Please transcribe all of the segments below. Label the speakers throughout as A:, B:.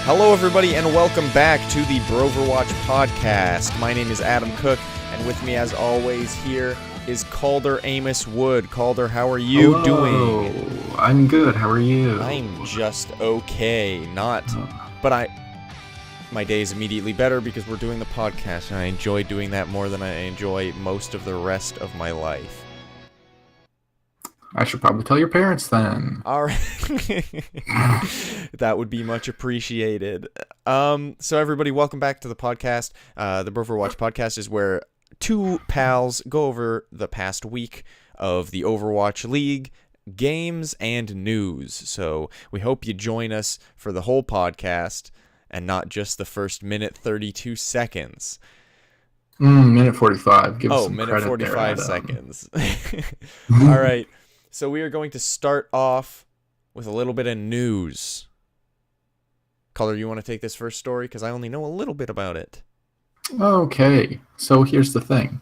A: Hello, everybody, and welcome back to the Broverwatch podcast. My name is Adam Cook, and with me, as always, here is Calder Amos Wood. Calder, how are you doing?
B: I'm good. How are you?
A: I'm just okay. But my day is immediately better because we're doing the podcast, and I enjoy doing that more than I enjoy most of the rest of my life.
B: I should probably tell your parents then.
A: All right. That would be much appreciated. So everybody, welcome back to the podcast. The Broverwatch podcast is where two pals go over the past week of the Overwatch League, games, and news. So we hope you join us for the whole podcast and not just the first minute 32 seconds.
B: Minute 45. Give us some
A: minute
B: credit
A: 45
B: there,
A: seconds. All right. So we are going to start off with a little bit of news. Calder, you want to take this first story? Because I only know a little bit about it.
B: Okay. So here's the thing.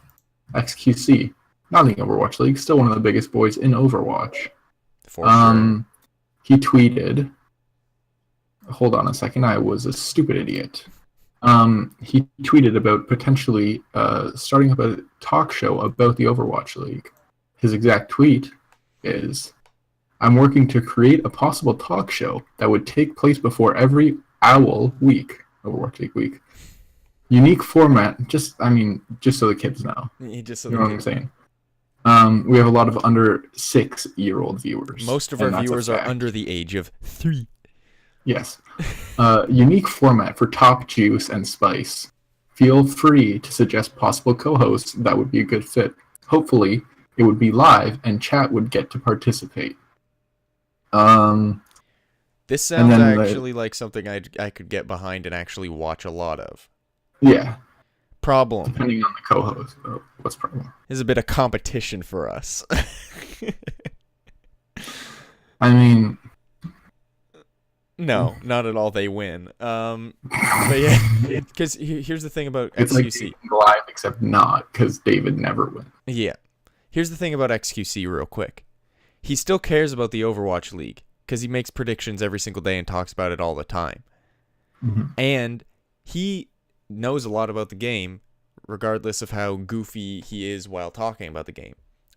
B: XQC, not in the Overwatch League, still one of the biggest boys in Overwatch.
A: For sure.
B: He tweeted... Hold on a second. I was a stupid idiot. He tweeted about potentially starting up a talk show about the Overwatch League. His exact tweet is, I'm working to create a possible talk show that would take place before every OWL week, Overwatch League week. Unique format, just so the kids know. You know what I'm saying? We have a lot of under 6-year-old viewers.
A: Most of our viewers are under the age of 3.
B: Yes. Unique format for Top Juice and Spice. Feel free to suggest possible co-hosts that would be a good fit. Hopefully, it would be live, and chat would get to participate.
A: This sounds actually like something I could get behind and actually watch a lot of.
B: Yeah.
A: Problem.
B: Depending on the co-host. What's problem?
A: Is a bit of competition for us. No, not at all. They win. But yeah, because here's the thing about
B: it's
A: XQC.
B: It's like live, except not, because David never wins.
A: Yeah. Here's the thing about XQC real quick. He still cares about the Overwatch League because he makes predictions every single day and talks about it all the time.
B: Mm-hmm.
A: And he knows a lot about the game, regardless of how goofy he is while talking about the game.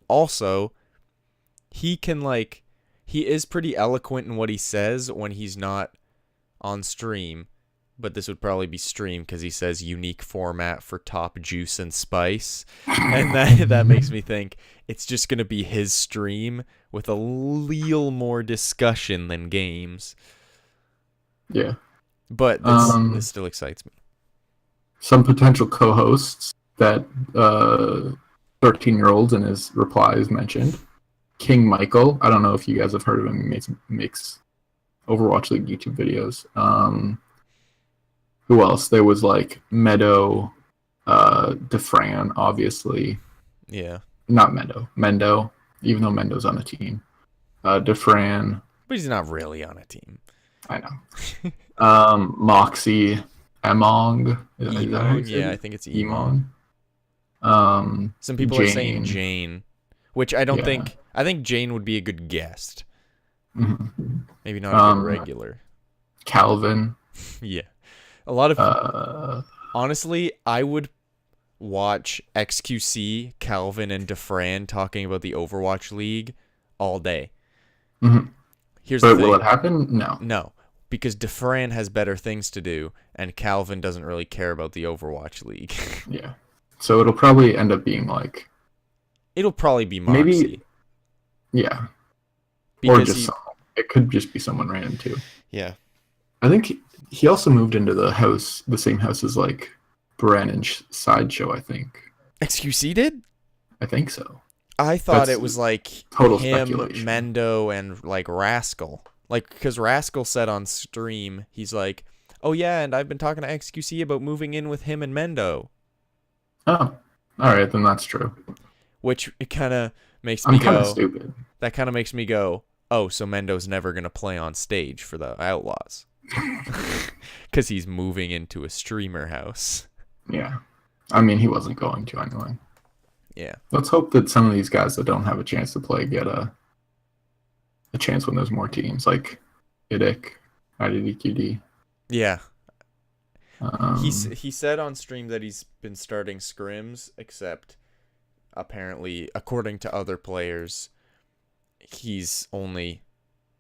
A: Also, he is pretty eloquent in what he says when he's not on stream. But this would probably be stream because he says unique format for Top Juice and Spice. And that makes me think it's just going to be his stream with a little more discussion than games.
B: Yeah.
A: But this still excites me.
B: Some potential co-hosts that 13-year-olds in his replies mentioned. King Michael. I don't know if you guys have heard of him. He makes Overwatch League YouTube videos. Who else? There was Meadow, DeFran, obviously.
A: Yeah.
B: Not Mendo, even though Mendo's on a team. DeFran.
A: But he's not really on a team.
B: I know. Moxie, Emong.
A: Yeah, I think it's Emong. Some people
B: Jane.
A: are saying Jane, which I don't think. I think Jane would be a good guest.
B: Mm-hmm.
A: Maybe not a good regular.
B: Calvin.
A: Yeah. A lot of... honestly, I would watch XQC, Calvin, and DeFran talking about the Overwatch League all day.
B: Mm-hmm.
A: Here's the thing.
B: Will it happen? No.
A: No, because DeFran has better things to do, and Calvin doesn't really care about the Overwatch League.
B: Yeah. So it'll probably end up being
A: It'll probably be Moxie.
B: Maybe... Yeah.
A: Because
B: or just someone. It could just be someone random, too.
A: Yeah.
B: I think he also moved into the same house as Brennan's Sideshow, I think.
A: XQC did?
B: I think so.
A: I thought it was
B: total
A: him,
B: speculation.
A: Mendo, and Rascal. Because Rascal said on stream, he's like, oh yeah, and I've been talking to XQC about moving in with him and Mendo.
B: Oh, alright, then that's true.
A: Which it kind of makes me go...
B: I'm kind of stupid.
A: That kind of makes me go, oh, so Mendo's never going to play on stage for the Outlaws. Because he's moving into a streamer house.
B: Yeah. He wasn't going to anyway.
A: Yeah.
B: Let's hope that some of these guys that don't have a chance to play get a chance when there's more teams, like Idic, IDDQD.
A: Yeah.
B: Um,
A: He said on stream that he's been starting scrims, except apparently, according to other players, he's only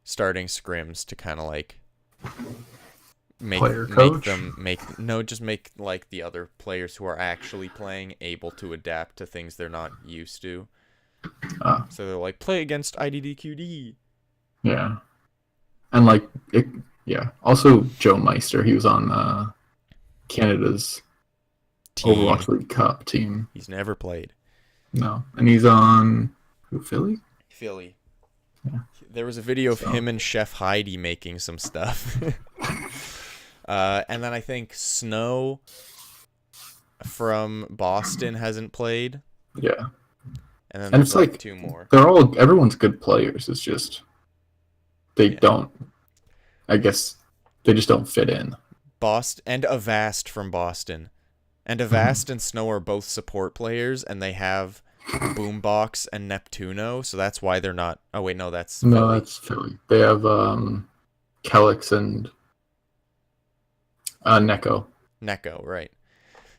A: starting scrims to kind of like
B: player
A: make
B: coach.
A: them make no just make like the other players who are actually playing able to adapt to things they're not used to.
B: Uh,
A: So they're like, play against IDDQD.
B: yeah, and like it, yeah. Also, Joe Meister. He was on Canada's
A: Team.
B: Overwatch League Cup team.
A: He's never played.
B: No, and he's on who, Philly.
A: Philly.
B: Yeah.
A: There was a video of
B: So-
A: him and Chef Heidi making some stuff. And then I think Snow from Boston hasn't played.
B: Yeah,
A: And then
B: and
A: there's
B: it's
A: like
B: like
A: 2 more.
B: everyone's good players. It's just they
A: Yeah.
B: don't. I guess they just don't fit in.
A: Boston and Avast from Boston. And Avast and Snow are both support players, and they have Boombox and Neptuno, so that's why they're not. Oh wait, no, that's
B: No,
A: Philly.
B: that's Philly. They have Kelix and Neko.
A: Neko, right?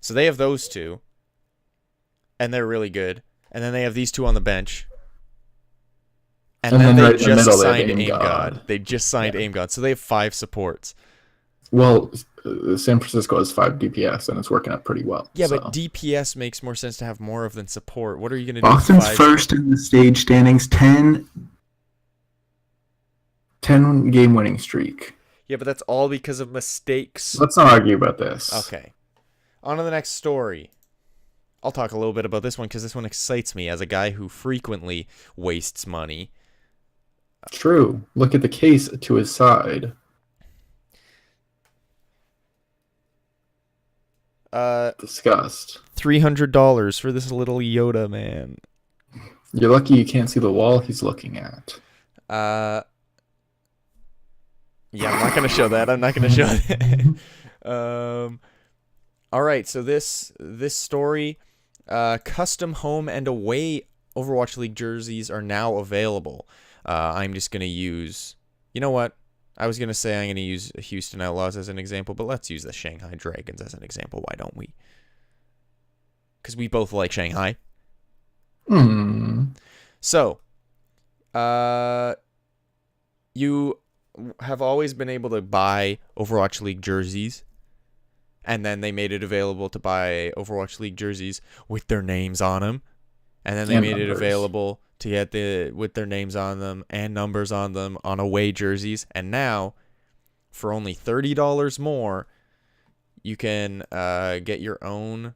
A: So they have those two, and they're really good. And then they have these two on the bench. And then they
B: right in the
A: just
B: middle, they have
A: signed
B: Aim
A: Aim
B: God.
A: God. They just signed
B: Yeah.
A: Aim God, so they have 5 supports.
B: Well, San Francisco has 5 DPS, and it's working out pretty well.
A: Yeah,
B: so.
A: but DPS makes more sense to have more of than support. What are you gonna do?
C: Boston's
A: With 5?
C: first in the stage standings, 10
B: game winning streak.
A: Yeah, but that's all because of mistakes.
B: Let's not argue about this.
A: Okay. On to the next story. I'll talk a little bit about this one because this one excites me as a guy who frequently wastes money.
B: True. Look at the case to his side. Disgust.
A: $300 for this little Yoda man.
B: You're lucky you can't see the wall he's looking at.
A: Yeah, I'm not gonna show that. I'm not gonna show that. All right. So this story, custom home and away Overwatch League jerseys are now available. I'm just gonna use. You know what? I was gonna say I'm gonna use Houston Outlaws as an example, but let's use the Shanghai Dragons as an example. Why don't we? Because we both like Shanghai. So, you have always been able to buy Overwatch League jerseys, and then they made it available to buy Overwatch League jerseys with their names on them, and then they
B: And
A: made it
B: numbers.
A: available to get with their names on them and numbers on them on away jerseys, and now for only $30 more, you can get your own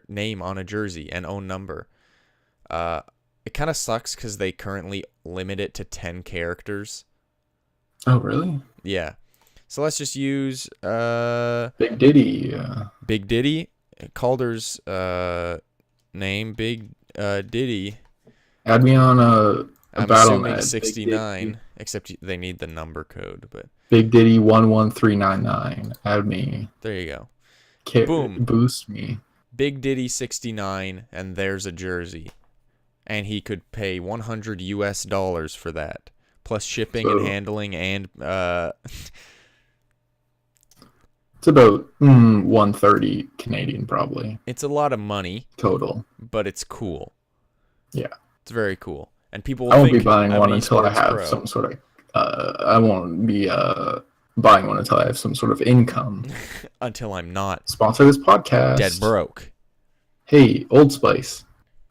A: name on a jersey and own number. It kind of sucks because they currently limit it to 10 characters.
B: Oh, really?
A: Yeah. So let's just use
B: Big Diddy.
A: Big Diddy, Calder's name, Big Diddy.
B: Add me on a
A: I'm
B: battle
A: assuming
B: net.
A: 69, except they need the number code, but
B: Big Diddy 11399. Add me.
A: there you go.
B: Boom. Boost me.
A: Big Diddy 69, and there's a jersey. And he could pay $100 for that, plus shipping and
B: So-
A: handling and
B: It's about 130 Canadian probably
A: it's a lot of money,
B: total.
A: but it's cool.
B: Yeah.
A: It's very cool. And people will
B: I won't be
A: think
B: buying
A: I'm
B: one
A: an
B: until I
A: esports
B: have
A: pro.
B: some sort of. I won't be buying one until I have some sort of income.
A: Until I'm not
B: Sponsor this podcast.
A: dead broke.
B: Hey, Old Spice.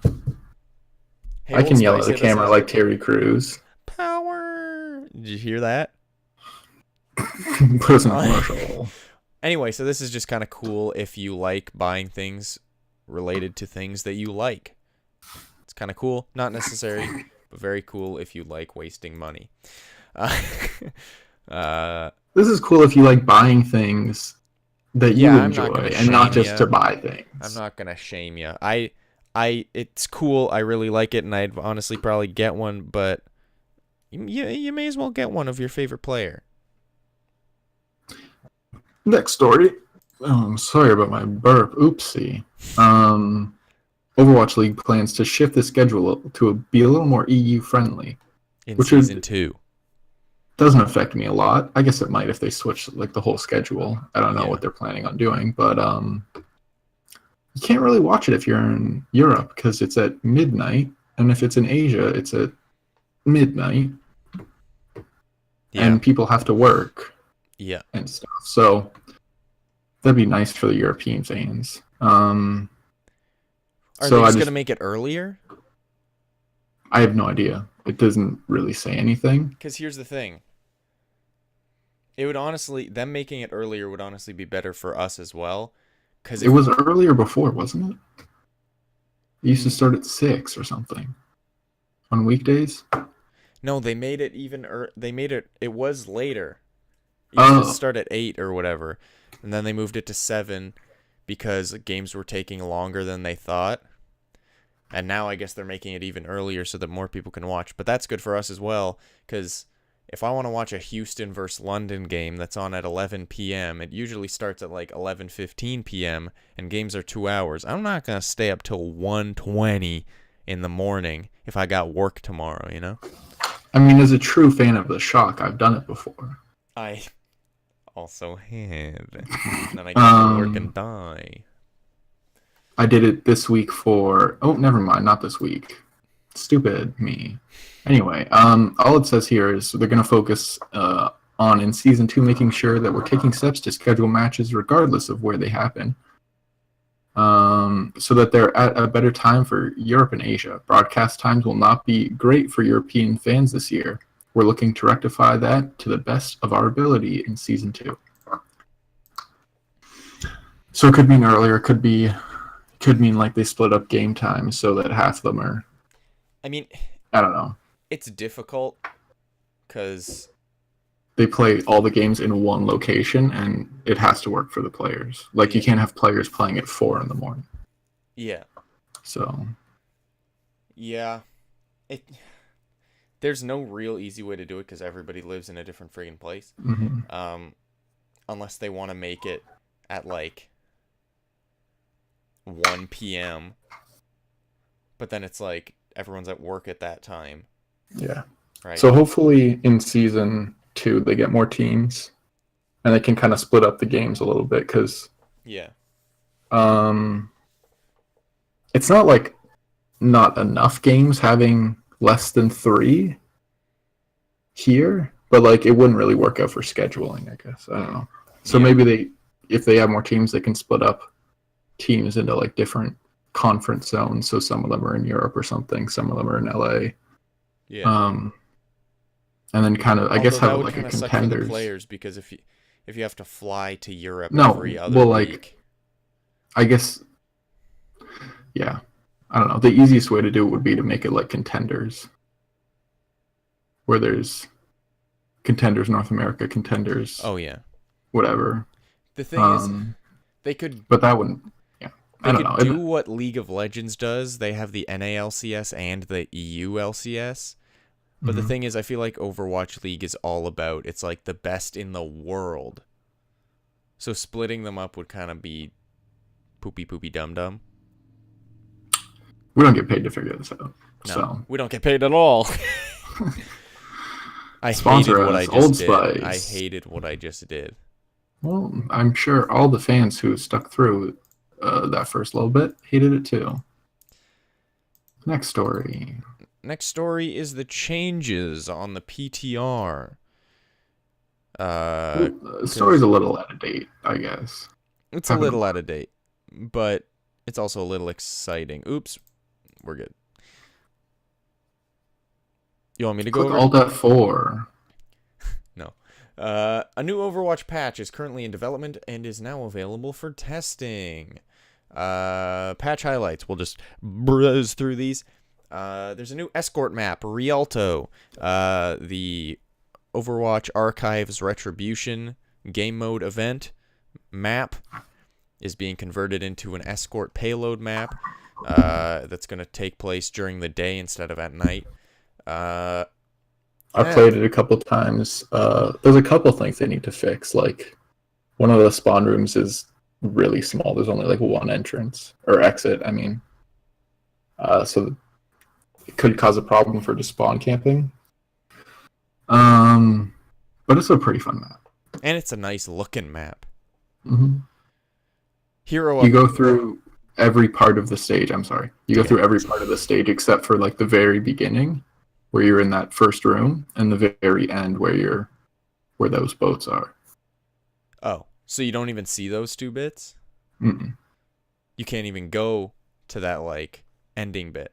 A: Hey,
B: I can
A: Old
B: yell at
A: Spice,
B: the
A: hit us
B: camera
A: up.
B: like Terry Crews.
A: Power. Did you hear that?
B: Put us in a commercial.
A: Anyway, so this is just kind of cool if you like buying things related to things that you like. It's kind of cool. Not necessary, but very cool if you like wasting money.
B: This is cool if you like buying things that you
A: Yeah, I'm not
B: enjoy
A: gonna
B: and not
A: shame
B: just
A: ya.
B: to buy things.
A: I'm not gonna shame you. It's cool. I really like it, and I'd honestly probably get one. But you may as well get one of your favorite player.
B: Next story. Oh, I'm sorry about my burp. Oopsie. Overwatch League plans to shift the schedule to be a little more EU friendly.
A: In
B: Which is-
A: season 2.
B: doesn't affect me a lot. I guess it might if they switch like the whole schedule. I don't know
A: Yeah.
B: what they're planning on doing, but you can't really watch it if you're in Europe because it's at midnight, and if it's in Asia, it's at midnight,
A: Yeah.
B: and people have to work
A: Yeah.
B: and stuff. So that'd be nice for the European fans.
A: Are
B: So
A: they
B: I
A: just
B: just
A: gonna make it earlier?
B: I have no idea. It doesn't really say anything.
A: Because here's the thing. It would honestly, them making it earlier would honestly be better for us as well. Because
B: It was earlier before, wasn't it? It used to start at 6 or something on weekdays.
A: no, they made it even. They made it. It was later. It used to
B: Oh.
A: start at 8 or whatever, and then they moved it to 7 because games were taking longer than they thought. And now I guess they're making it even earlier so that more people can watch. But that's good for us as well, because if I want to watch a Houston versus London game that's on at 11 p.m., it usually starts at like 11:15 p.m., and games are 2 hours. I'm not going to stay up till 1:20 in the morning if I got work tomorrow, you know?
B: I mean, as a true fan of the Shock, I've done it before.
A: I also have. And then I get to work and die.
B: I did it this week for... Oh, never mind. Not this week. Stupid me. Anyway, all it says here is they're going to focus on, in Season 2, making sure that we're taking steps to schedule matches regardless of where they happen, so that they're at a better time for Europe and Asia. Broadcast times will not be great for European fans this year. We're looking to rectify that to the best of our ability in Season 2. So it could mean earlier, could mean like they split up game time so that half of them are...
A: I mean,
B: I don't know.
A: it's difficult because
B: They play all the games in one location, and it has to work for the players. Like, you can't have players playing at 4 in the morning.
A: yeah.
B: So,
A: Yeah. There's no real easy way to do it because everybody lives in a different friggin' place. Unless they want to make it at like 1 p.m. But then it's like everyone's at work at that time,
B: yeah.
A: right?
B: So hopefully in Season 2 they get more teams, and they can kind of split up the games a little bit, because
A: yeah.
B: It's not like not enough games having less than 3 here, but like it wouldn't really work out for scheduling, I guess. I don't know. So
A: Yeah.
B: maybe if they have more teams, they can split up teams into like different conference zones. So some of them are in Europe or something, some of them are in LA.
A: Yeah.
B: And then kind of, I guess,
A: Although
B: have
A: that would
B: like a
A: kinda suck for the
B: contenders.
A: players because if you have to fly to Europe
B: No,
A: every other
B: well, like,
A: week.
B: I guess, yeah. I don't know. The easiest way to do it would be to make it like contenders, where there's contenders North America, contenders,
A: Oh yeah.
B: whatever.
A: The thing is, they could
B: But that wouldn't. Yeah, I
A: they
B: don't
A: could
B: know.
A: do what League of Legends does. They have the NALCS and the EULCS. But the thing is, I feel like Overwatch League is all about, it's like the best in the world. So splitting them up would kind of be poopy dum dum.
B: We don't get paid to figure this out.
A: No,
B: So
A: we don't get paid at all. I
B: Sponsor
A: hated what I
B: us,
A: just
B: Old
A: did.
B: Spice.
A: I hated what I just did.
B: well, I'm sure all the fans who stuck through that first little bit hated it too. Next story.
A: Next story is the changes on the PTR.
B: The story's a little out of date, I guess.
A: It's a little out of date, but it's also a little exciting. Oops, we're good. You want me to go
B: Click
A: over?
B: Alt F4.
A: No. A new Overwatch patch is currently in development and is now available for testing. Patch highlights. We'll just browse through these. There's a new escort map, Rialto. The Overwatch Archives Retribution game mode event map is being converted into an escort payload map that's going to take place during the day instead of at night.
B: I've played it a couple times. There's a couple things they need to fix. Like, one of the spawn rooms is really small. There's only like one entrance or exit. I mean, so it could cause a problem for just spawn camping. But it's a pretty fun map.
A: And it's a nice looking map.
B: Mm-hmm.
A: Hero
B: You go through every part of the stage. I'm sorry. You go
A: Yeah.
B: through every part of the stage except for like the very beginning, where you're in that first room, and the very end where those boats are.
A: Oh, so you don't even see those 2 bits?
B: Mm-mm.
A: You can't even go to that like ending bit.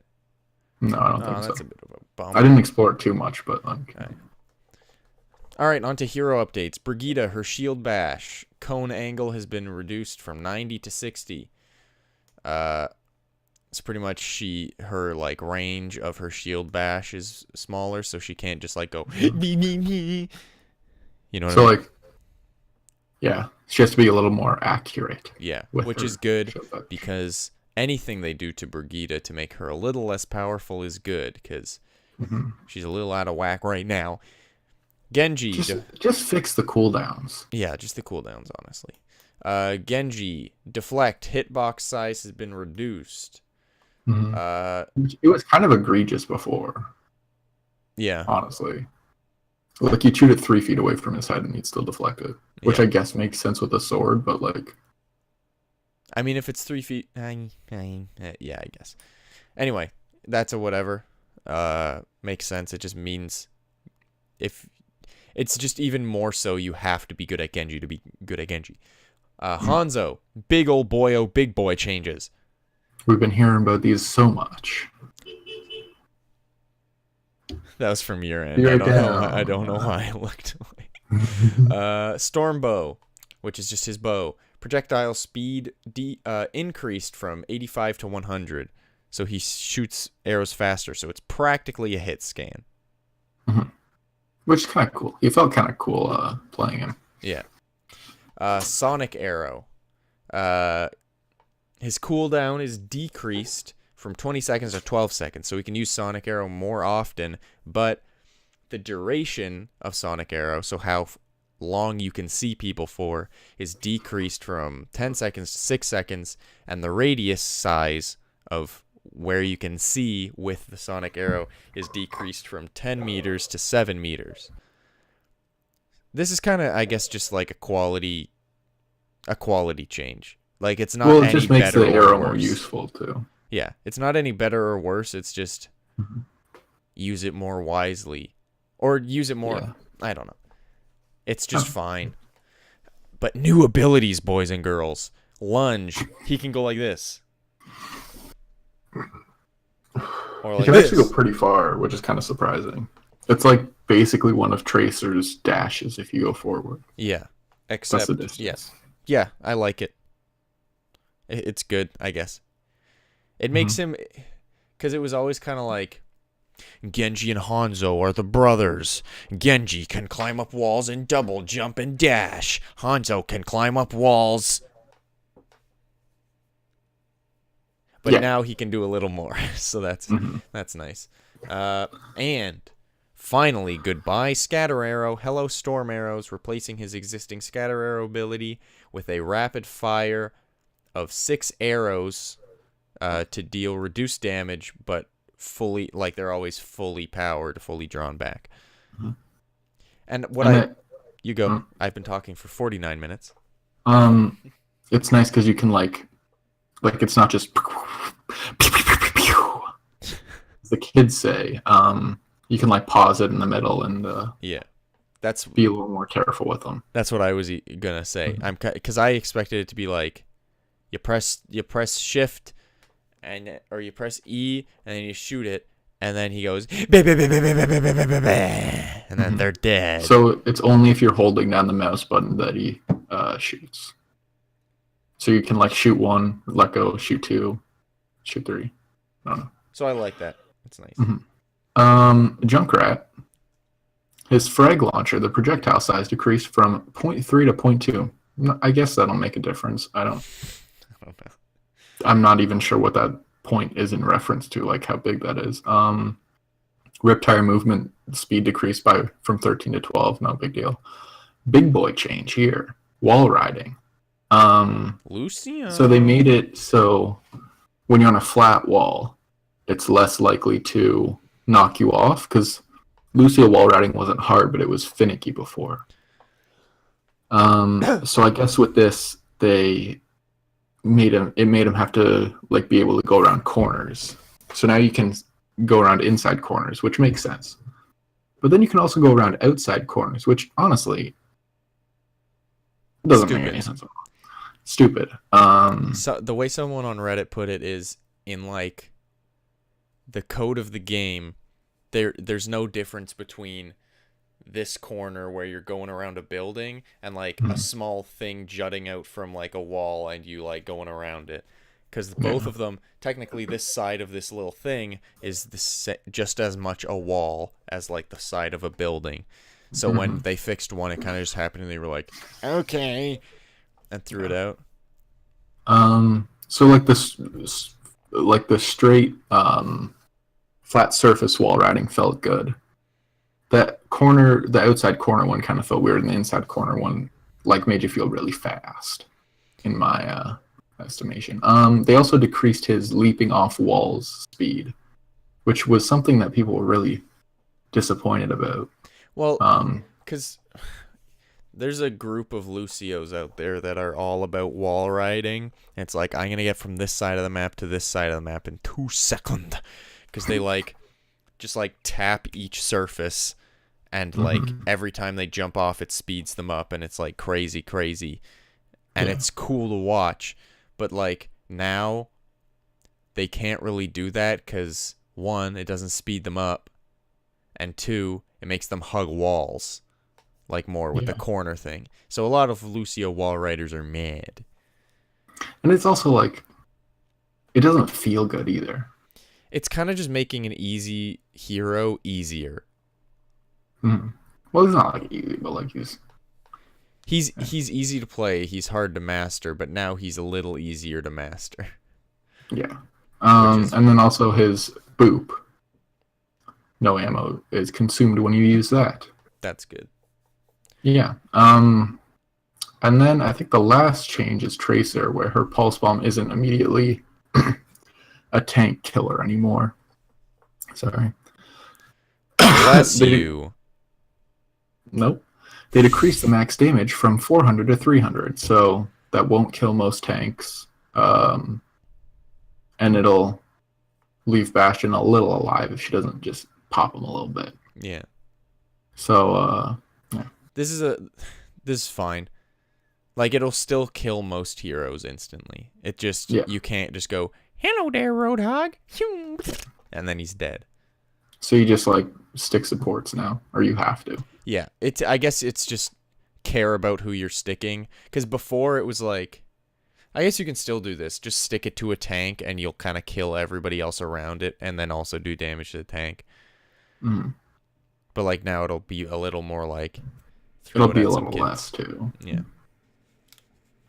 B: No, I don't
A: Oh,
B: think
A: that's
B: so.
A: a bit of a bummer.
B: I didn't explore it too much, but like,
A: Okay. All right, on to hero updates. Brigitte, her shield bash cone angle has been reduced from 90 to 60. It's pretty much her like range of her shield bash is smaller, so she can't just like go. You know what
B: so
A: I mean?
B: like, yeah, she has to be a little more accurate.
A: Yeah,
B: with
A: which
B: her
A: is good
B: shield bash.
A: because anything they do to Brigitte to make her a little less powerful is good because
B: Mhm.
A: she's a little out of whack right now. Genji.
B: Just fix the cooldowns.
A: Yeah, just the cooldowns, honestly. Genji, deflect, hitbox size has been reduced.
B: It was kind of egregious before,
A: Yeah.
B: honestly. Like, you shoot it 3 feet away from his head and he'd still deflect it, which
A: Yeah.
B: I guess makes sense with a sword, but like,
A: I mean, if it's 3 feet, yeah, I guess. Anyway, that's a whatever. Makes sense. It just means if it's just even more so you have to be good at Genji to be good at Genji. Hanzo, big old boyo, big boy changes.
B: we've been hearing about these so much.
A: That was from your end.
B: You're
A: I don't know
B: down.
A: why I looked away. Storm bow, which is just his bow. Projectile speed increased from 85 to 100, so he shoots arrows faster. So it's practically a hit scan.
B: Which is kind of cool. He felt kind of cool playing him.
A: Yeah. Sonic arrow. His cooldown is decreased from 20 seconds to 12 seconds, so we can use Sonic arrow more often. But the duration of Sonic arrow, so how long you can see people for, is decreased from 10 seconds to 6 seconds, and the radius size of where you can see with the Sonic arrow is decreased from 10 meters to 7 meters. This is kind of, I guess, just like a quality change. Like, it's not
B: Well, it
A: any
B: just makes
A: better
B: the
A: or
B: arrow more
A: worse.
B: useful too.
A: Yeah, it's not any better or worse. It's just
B: Mhm.
A: use it more wisely, or use it more.
B: Yeah.
A: I don't know. It's just fine. But new abilities, boys and girls. Lunge. He can go like this. Or
B: He
A: like
B: can
A: this.
B: actually go pretty far, which is kind of surprising. It's like basically one of Tracer's dashes if you go forward.
A: Yeah.
B: That's
A: Except,
B: the distance.
A: yes. Yeah, I like it. It's good, I guess. It makes him, because it was always kind of like, Genji and Hanzo are the brothers. Genji can climb up walls and double jump and dash. Hanzo can climb up walls. But
B: Yeah.
A: now he can do a little more, so that's nice. And finally, goodbye Scatter Arrow. Hello Storm Arrows, replacing his existing Scatter Arrow ability with a rapid fire of 6 arrows to deal reduced damage, but fully, like, they're always fully powered, fully drawn back. And what you go. I've been talking for 49 minutes.
B: It's nice because you can like it's not just as the kids say. You can like pause it in the middle and
A: Yeah, that's
B: be a little more careful with them.
A: That's what I was gonna say. Because I expected it to be like, you press shift, or you press E, and then you shoot it, and then he goes, and then they're dead.
B: So it's only if you're holding down the mouse button that he shoots. So you can like shoot 1, let go, shoot 2, shoot 3. I don't know.
A: So I like that. It's nice.
B: Junkrat. His frag launcher, the projectile size decreased from 0.3 to 0.2. I guess that'll make a difference. I don't
A: know.
B: I'm not even sure what that point is in reference to, like how big that is. Riptire movement speed decreased from 13 to 12. No big deal. Big boy change here. Wall riding.
A: Lucian.
B: So they made it so when you're on a flat wall, it's less likely to knock you off because Lucio wall riding wasn't hard, but it was finicky before. So I guess with this, they made him have to like be able to go around corners. So now you can go around inside corners, which makes sense. But then you can also go around outside corners, which honestly doesn't make any sense at all. Stupid.
A: So the way someone on Reddit put it is, in like the code of the game, there's no difference between this corner where you're going around a building and like a small thing jutting out from like a wall and you like going around it, because both of them, technically this side of this little thing is just as much a wall as like the side of a building. So when they fixed one, it kind of just happened and they were like, okay, and threw it out.
B: So like this, like the straight flat surface wall riding felt good. That corner, the outside corner one kind of felt weird, and the inside corner one like made you feel really fast, in my estimation. They also decreased his leaping off walls speed, which was something that people were really disappointed about.
A: Well, because there's a group of Lucios out there that are all about wall riding. It's like, I'm going to get from this side of the map to this side of the map in 2 seconds. Because they like, just like tap each surface. And like every time they jump off, it speeds them up. And it's like crazy. And it's cool to watch. But like now, they can't really do that. Because 1, it doesn't speed them up. And 2, it makes them hug walls. Like more with the corner thing. So a lot of Lucio wall riders are mad.
B: And it's also like, it doesn't feel good either.
A: It's kind of just making an easy hero easier.
B: Well, he's not like easy, but like
A: he's easy to play. He's hard to master, but now he's a little easier to master.
B: Yeah. And then also his boop. No ammo is consumed when you use that.
A: That's good.
B: Yeah. And then I think the last change is Tracer, where her pulse bomb isn't immediately a tank killer anymore. Sorry.
A: Bless you.
B: Nope. They decreased the max damage from 400 to 300, so that won't kill most tanks. And it'll leave Bastion a little alive if she doesn't just pop him a little bit.
A: Yeah.
B: So, yeah.
A: This is fine. Like, it'll still kill most heroes instantly. It just, you can't just go, hello there, Roadhog, and then he's dead.
B: So you just, like, stick supports now, or you have to.
A: Yeah, I guess it's just care about who you're sticking. Because before it was like, I guess you can still do this. Just stick it to a tank, and you'll kind of kill everybody else around it, and then also do damage to the tank. But, like, now it'll be a little more like...
B: It'll be a little less, too.
A: Yeah.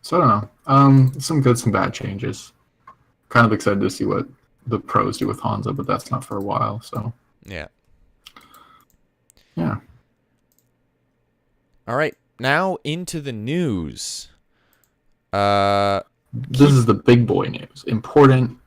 B: So, I don't know. Some good, some bad changes. Kind of excited to see what the pros do with Hanzo, but that's not for a while, so...
A: Yeah.
B: Yeah.
A: All right. Now into the news.
B: This is the big boy news. Important.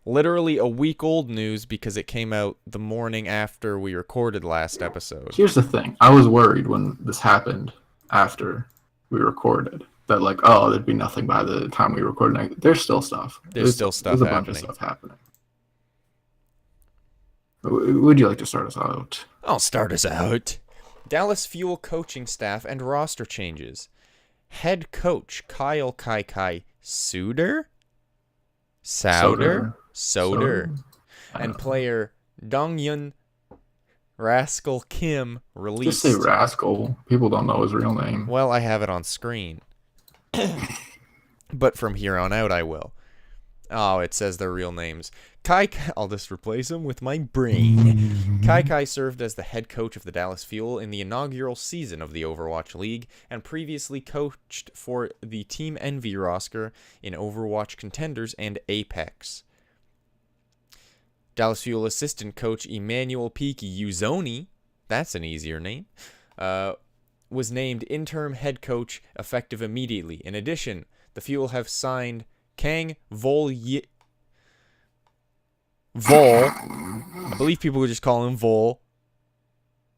A: Literally a week old news because it came out the morning after we recorded last episode.
B: Here's the thing. I was worried when this happened after we recorded that, like, oh, there'd be nothing by the time we recorded. There's still stuff.
A: There's still stuff
B: happening. There's a bunch of stuff happening. Would you like to start us out?
A: I'll start us out. Dallas Fuel coaching staff and roster changes. Head coach Kyle Kai Soder? Soder. And player Dongyun Rascal Kim released.
B: Just say Rascal. People don't know his real name.
A: Well, I have it on screen. But from here on out, I will. Oh, it says their real names. I'll just replace them with my brain. Kai served as the head coach of the Dallas Fuel in the inaugural season of the Overwatch League and previously coached for the Team Envy roster in Overwatch Contenders and Apex. Dallas Fuel assistant coach Emmanuel Peak Uzoni, that's an easier name, was named interim head coach effective immediately. In addition, the Fuel have signed Kang Vol, I believe people would just call him Vol,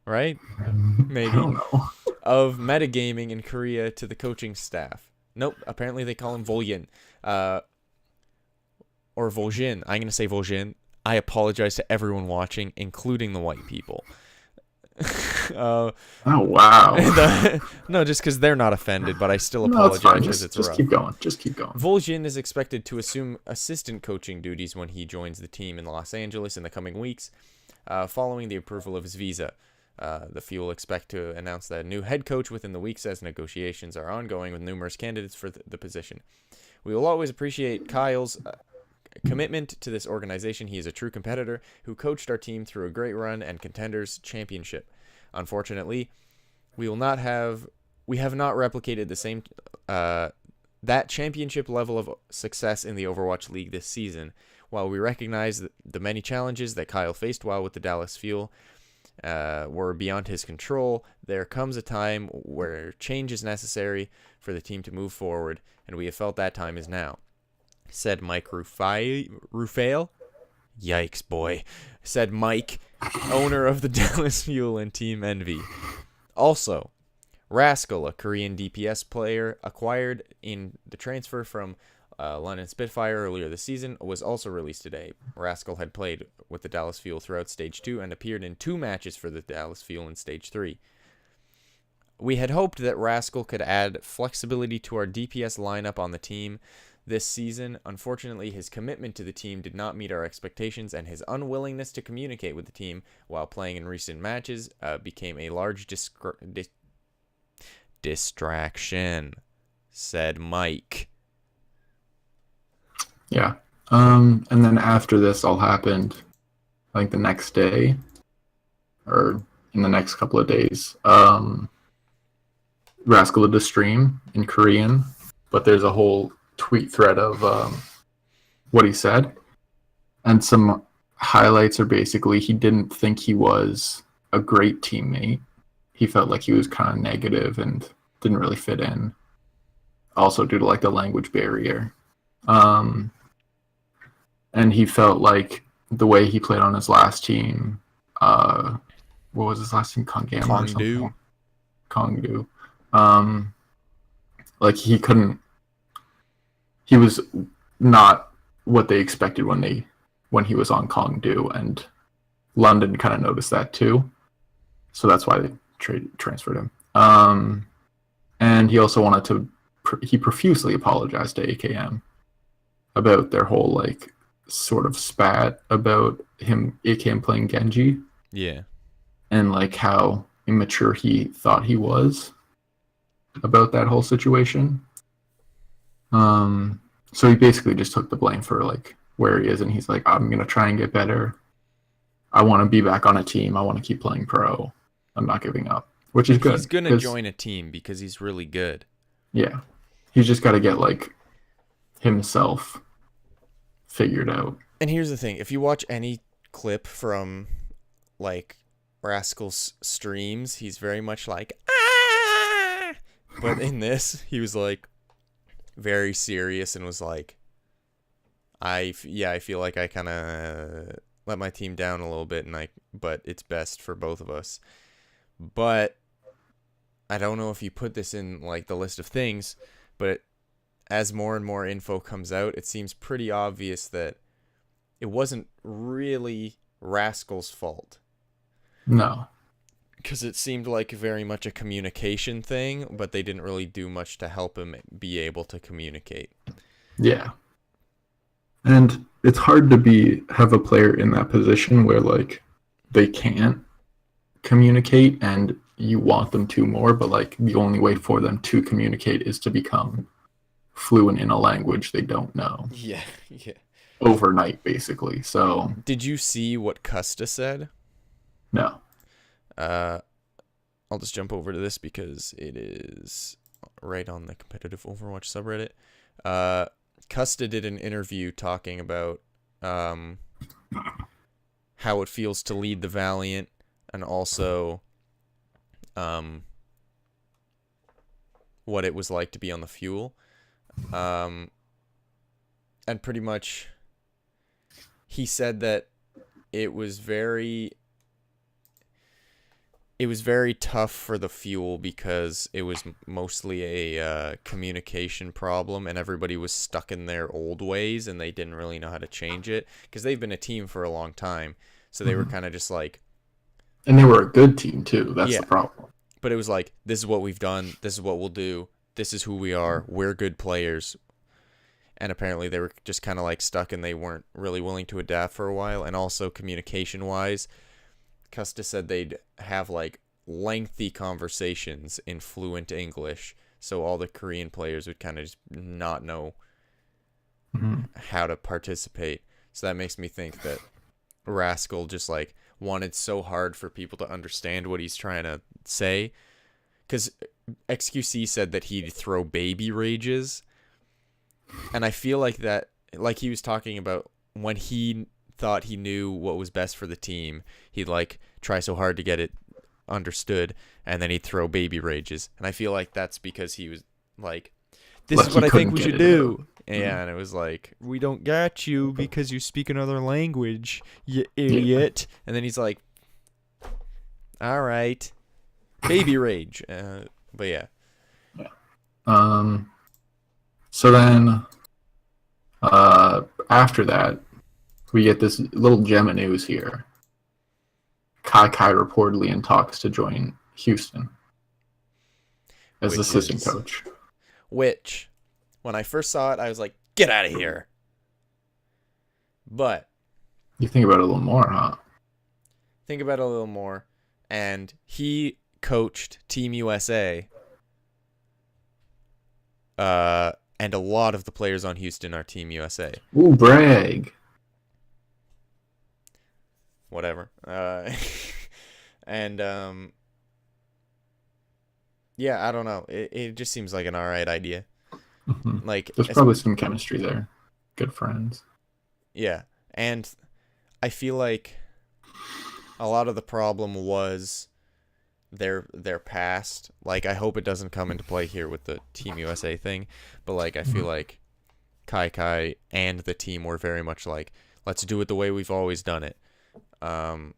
A: right?
B: I
A: Maybe.
B: don't know.
A: Of metagaming in Korea to the coaching staff. Nope, apparently they call him Volyin. Or Voljin. I'm going to say Voljin. I apologize to everyone watching, including the white people.
B: Oh wow.
A: No, just because they're not offended, but I still
B: No, it's fine.
A: apologize because it's
B: Just
A: rough.
B: keep going. Just keep going.
A: Voljin is expected to assume assistant coaching duties when he joins the team in Los Angeles in the coming weeks, following the approval of his visa. The Fuel expect to announce that a new head coach within the weeks as negotiations are ongoing with numerous candidates for the position. We will always appreciate Kyle's commitment to this organization. He is a true competitor who coached our team through a great run and contenders championship. Unfortunately, we have not replicated the same that championship level of success in the Overwatch League this season. While we recognize the many challenges that Kyle faced while with the Dallas Fuel were beyond his control, there comes a time where change is necessary for the team to move forward, and we have felt that time is now, said Mike Rufael. Yikes, boy, said Mike, owner of the Dallas Fuel and Team Envy. Also, Rascal, a Korean DPS player acquired in the transfer from London Spitfire earlier this season, was also released today. Rascal had played with the Dallas Fuel throughout Stage 2 and appeared in 2 matches for the Dallas Fuel in Stage 3. We had hoped that Rascal could add flexibility to our DPS lineup on the team this season. Unfortunately, his commitment to the team did not meet our expectations, and his unwillingness to communicate with the team while playing in recent matches became a large distraction, said Mike.
B: Yeah. And then after this all happened, I think the next day, or in the next couple of days, Rascal did a stream in Korean, but there's a whole tweet thread of what he said. And some highlights are basically he didn't think he was a great teammate. He felt like he was kind of negative and didn't really fit in. Also due to like the language barrier. And he felt like the way he played on his last team, what was his last team? Kongam or something? Kongdu. Like he was not what they expected when he was on Kongdu, and London kind of noticed that too. So that's why they transferred him. And he also wanted to, he profusely apologized to AKM about their whole like sort of spat about AKM playing Genji.
A: Yeah.
B: And like how immature he thought he was about that whole situation. So he basically just took the blame for like where he is, and he's like, I'm gonna try and get better. I want to be back on a team. I want to keep playing pro. I'm not giving up, which is good.
A: He's gonna join a team because he's really good.
B: Yeah, he's just got to get like himself figured out.
A: And here's the thing: if you watch any clip from like Rascal's streams, he's very much like, ah! But in this, he was like very serious and was like, I feel like I kind of let my team down a little bit, but it's best for both of us. But I don't know if you put this in like the list of things, but as more and more info comes out, it seems pretty obvious that it wasn't really Rascal's fault.
B: No.
A: Because it seemed like very much a communication thing, but they didn't really do much to help him be able to communicate.
B: Yeah. And it's hard to have a player in that position where like they can't communicate and you want them to more, but like the only way for them to communicate is to become fluent in a language they don't know.
A: Yeah.
B: Overnight, basically. So
A: did you see what Custa said?
B: No.
A: I'll just jump over to this because it is right on the competitive Overwatch subreddit. Custa did an interview talking about how it feels to lead the Valiant, and also what it was like to be on the Fuel. And pretty much he said that it was very... it was very tough for the Fuel because it was mostly a communication problem, and everybody was stuck in their old ways, and they didn't really know how to change it because they've been a team for a long time. So they were kind of just like,
B: And they were a good team too. That's
A: Yeah.
B: the problem.
A: but it was like, this is what we've done, this is what we'll do, this is who we are, we're good players. And apparently they were just kind of like stuck, and they weren't really willing to adapt for a while. And also communication wise, Custa said they'd have like lengthy conversations in fluent English, so all the Korean players would kind of just not know how to participate. So that makes me think that Rascal just like wanted so hard for people to understand what he's trying to say, because XQC said that he'd throw baby rages, and I feel like that, like he was talking about when he thought he knew what was best for the team, he'd like try so hard to get it understood, and then he'd throw baby rages. And I feel like that's because he was like, this
B: Like
A: is what
B: he
A: I think
B: couldn't
A: we
B: get
A: should
B: it
A: do. Yeah, and it was like, we don't got you because you speak another language, you idiot. And then he's like, all right, baby rage. But yeah.
B: So then, after that, we get this little gem of news here. Kai reportedly in talks to join Houston as
A: Which
B: assistant
A: is-
B: coach.
A: Which, when I first saw it, I was like, get out of here. But
B: You think about it a little more, huh?
A: think about it a little more, and he coached Team USA. And a lot of the players on Houston are Team USA.
B: Ooh, brag.
A: Whatever. And yeah, I don't know. It just seems like an alright idea.
B: Mhm.
A: Like,
B: There's probably some chemistry there. Good friends.
A: yeah, and I feel like a lot of the problem was their past. Like, I hope it doesn't come into play here with the Team USA thing, but like I feel like Kai and the team were very much like, let's do it the way we've always done it. And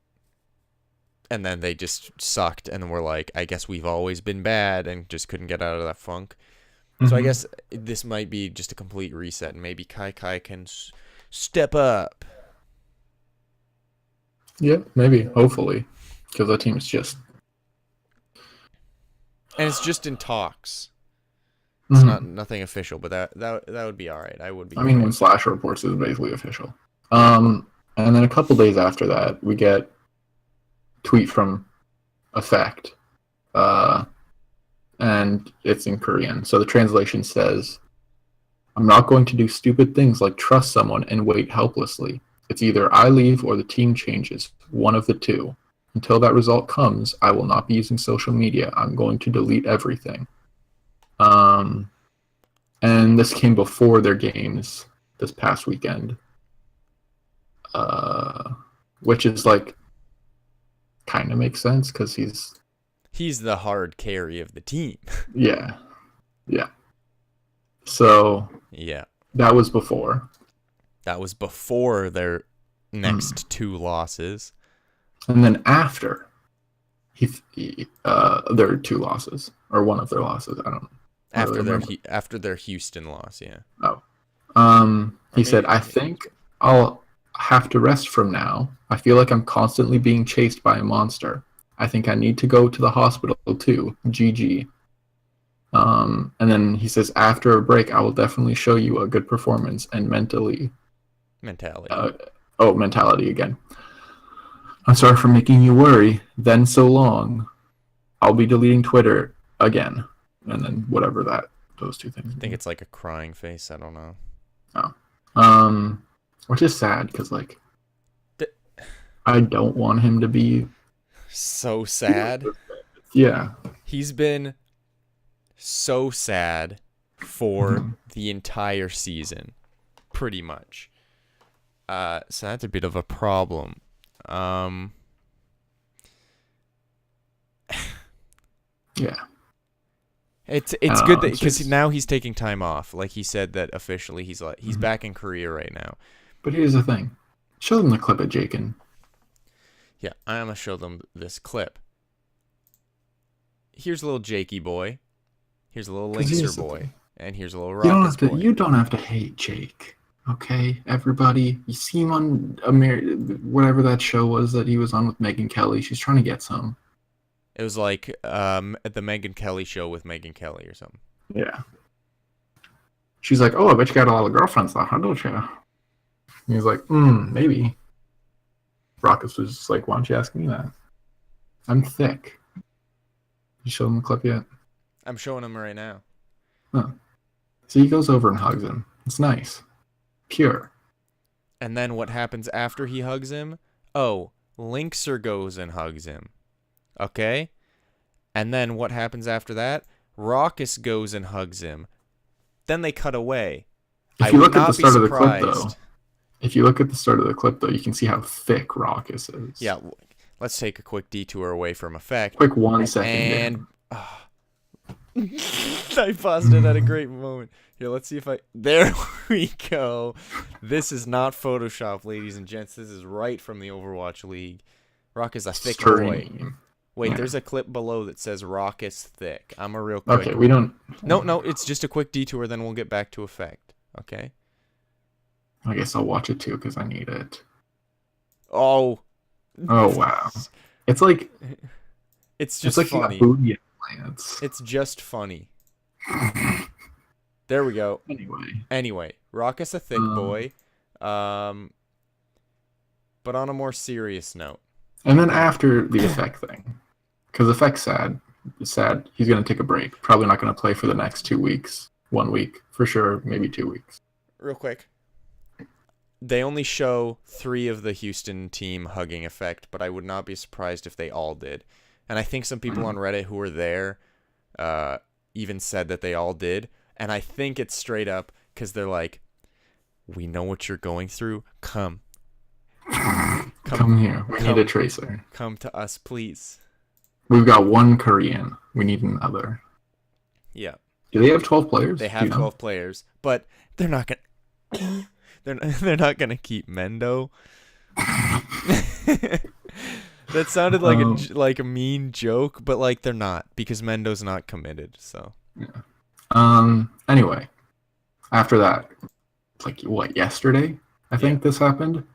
A: then they just sucked, and we're like, I guess we've always been bad, and just couldn't get out of that funk. So I guess this might be just a complete reset, and maybe Kai can step up.
B: Yeah, maybe. Hopefully. Because that team is just...
A: And it's just in talks. It's
B: Mhm.
A: not nothing official, but that would be all right. I would be.
B: I mean, when Slash reports is basically official. And then a couple days after that, we get a tweet from Effect. And it's in Korean. So the translation says, I'm not going to do stupid things like trust someone and wait helplessly. It's either I leave or the team changes. One of the two. Until that result comes, I will not be using social media. I'm going to delete everything. And this came before their games this past weekend. Which is like, kind of makes sense because
A: he's the hard carry of the team.
B: yeah. So
A: Yeah,
B: that was before.
A: that was before their next two losses.
B: And then after, there are two losses, or one of their losses. I don't know.
A: After their Houston loss, yeah.
B: He said, I think I'll have to rest from now. I feel like I'm constantly being chased by a monster. I think I need to go to the hospital too. GG. And then he says, after a break, I will definitely show you a good performance and mentality again. I'm sorry for making you worry. Then so long. I'll be deleting Twitter again. And then whatever those two things.
A: I think it's like a crying face. I don't know.
B: Which is sad because like, I don't want him to be
A: So sad.
B: Yeah.
A: He's been so sad for the entire season, pretty much. So that's a bit of a problem.
B: Yeah.
A: It's good that
B: it's
A: because
B: just-
A: now he's taking time off. Like he said that officially he's back in Korea right now.
B: But here's the thing. Show them the clip of Jakin.
A: Yeah, I'm gonna show them this clip. here's a little Jakey boy. Here's a little
B: 'Cause here's
A: Linkster
B: the
A: boy.
B: thing.
A: And here's a little
B: You don't
A: Raucous
B: have to.
A: boy.
B: You don't have to hate Jake. Okay, everybody. You see him on whatever that show was that he was on with Megyn Kelly. She's trying to get some.
A: It was like the Megyn Kelly show with Megyn Kelly or something.
B: Yeah. She's like, oh, I bet you got a lot of girlfriends though, huh, don't you? And he's like, maybe. Raucous was just like, why don't you ask me that? I'm thick. You show him the clip yet?
A: I'm showing him right now.
B: Huh. So he goes over and hugs him. It's nice. Pure.
A: And then what happens after he hugs him? Oh, Linkster goes and hugs him. Okay? And then what happens after that? Raucous goes and hugs him. Then they cut away.
B: If you look at the start of the clip, though, you can see how thick Raucous is.
A: Yeah, let's take a quick detour away from effect.
B: Quick 1 second.
A: And I paused it at a great moment. Here, let's see if I... There we go. This is not Photoshop, ladies and gents. This is right from the Overwatch League. Rock is a thick boy. Wait, there's a clip below that says Raucous thick. I'm a real quick...
B: Okay, we don't...
A: No, it's just a quick detour, then we'll get back to effect. Okay?
B: I guess I'll watch it too, because I need it.
A: Oh.
B: Oh, wow. It's like...
A: It's just
B: like
A: funny. It's just funny. There we go. Anyway, Raucous a thick boy. But on a more serious note.
B: And then after the effect thing, because effect's sad. He's going to take a break. Probably not going to play for the next 2 weeks. 1 week for sure, maybe 2 weeks.
A: Real quick. They only show 3 of the Houston team hugging effect, but I would not be surprised if they all did. And I think some people on Reddit who were there even said that they all did. And I think it's straight up because they're like, we know what you're going through. Come
B: here. We need a tracer.
A: Come to us, please.
B: We've got 1 Korean. We need another.
A: Yeah.
B: Do they have 12 players?
A: They have 12 players, but they're not gonna. They're not gonna keep Mendo. That sounded like a mean joke, but like they're not because Mendo's not committed. So.
B: Yeah. Anyway, after that, like what, yesterday? I think this happened.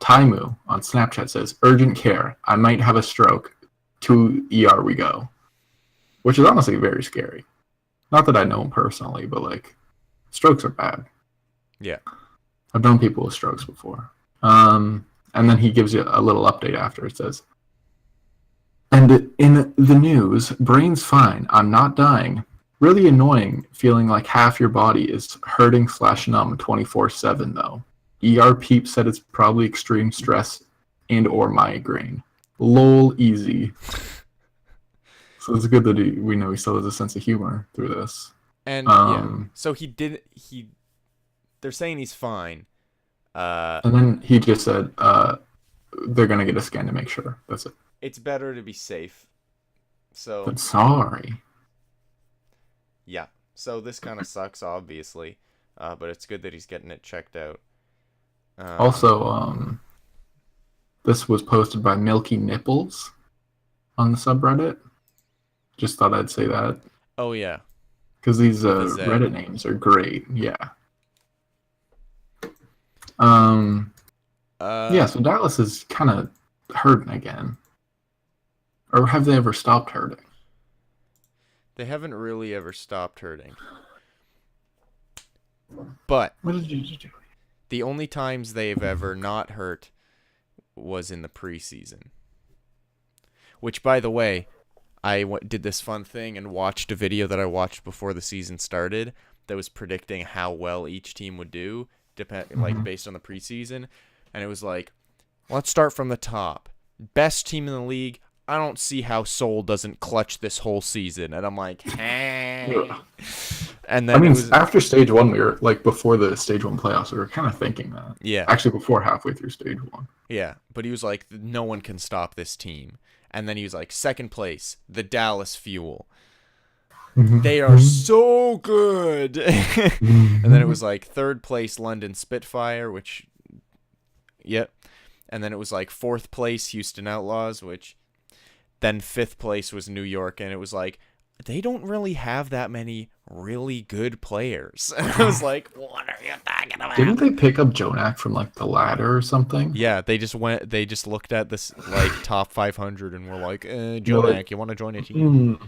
B: Taimu on Snapchat says, "Urgent care. I might have a stroke. To ER we go," which is honestly very scary. Not that I know him personally, but like, strokes are bad.
A: Yeah.
B: I've known people with strokes before. And then he gives you a little update after. It says, "And in the news, brain's fine. I'm not dying. Really annoying feeling like half your body is hurting / numb 24/7 though. ER peep said it's probably extreme stress and or migraine. Lol easy." So it's good that we know he still has a sense of humor through this.
A: And so they're saying he's fine.
B: And then he just said they're gonna get a scan to make sure. That's it.
A: It's better to be safe. So.
B: But sorry.
A: Yeah. So this kind of sucks, obviously, but it's good that he's getting it checked out.
B: Also, this was posted by Milky Nipples on the subreddit. Just thought I'd say that.
A: Oh yeah.
B: Because these Reddit names are great. Yeah. Yeah, so Dallas is kind of hurting again. Or have they ever stopped hurting?
A: They haven't really ever stopped hurting. But
B: what did you do?
A: The only times they've ever not hurt was in the preseason. Which, by the way, I did this fun thing and watched a video that I watched before the season started that was predicting how well each team would do, like based on the preseason. And it was like, let's start from the top. Best team in the league. I don't see how Seoul doesn't clutch this whole season. And I'm like, hey. And then
B: after stage 1, we were like, before the stage 1 playoffs, we were kind of thinking that.
A: Yeah.
B: Actually, before halfway through stage 1.
A: Yeah. But he was like, no one can stop this team. And then he was like, second place, the Dallas Fuel. They are so good. And then it was like third place, London Spitfire, which, yep. And then it was like fourth place, Houston Outlaws, which Then 5th place was New York, and it was like, they don't really have that many really good players. And I was like, what are you talking about?
B: Didn't they pick up Jonak from like the ladder or something?
A: Yeah, they just looked at this like top 500 and were like, Jonak, you want to join a team?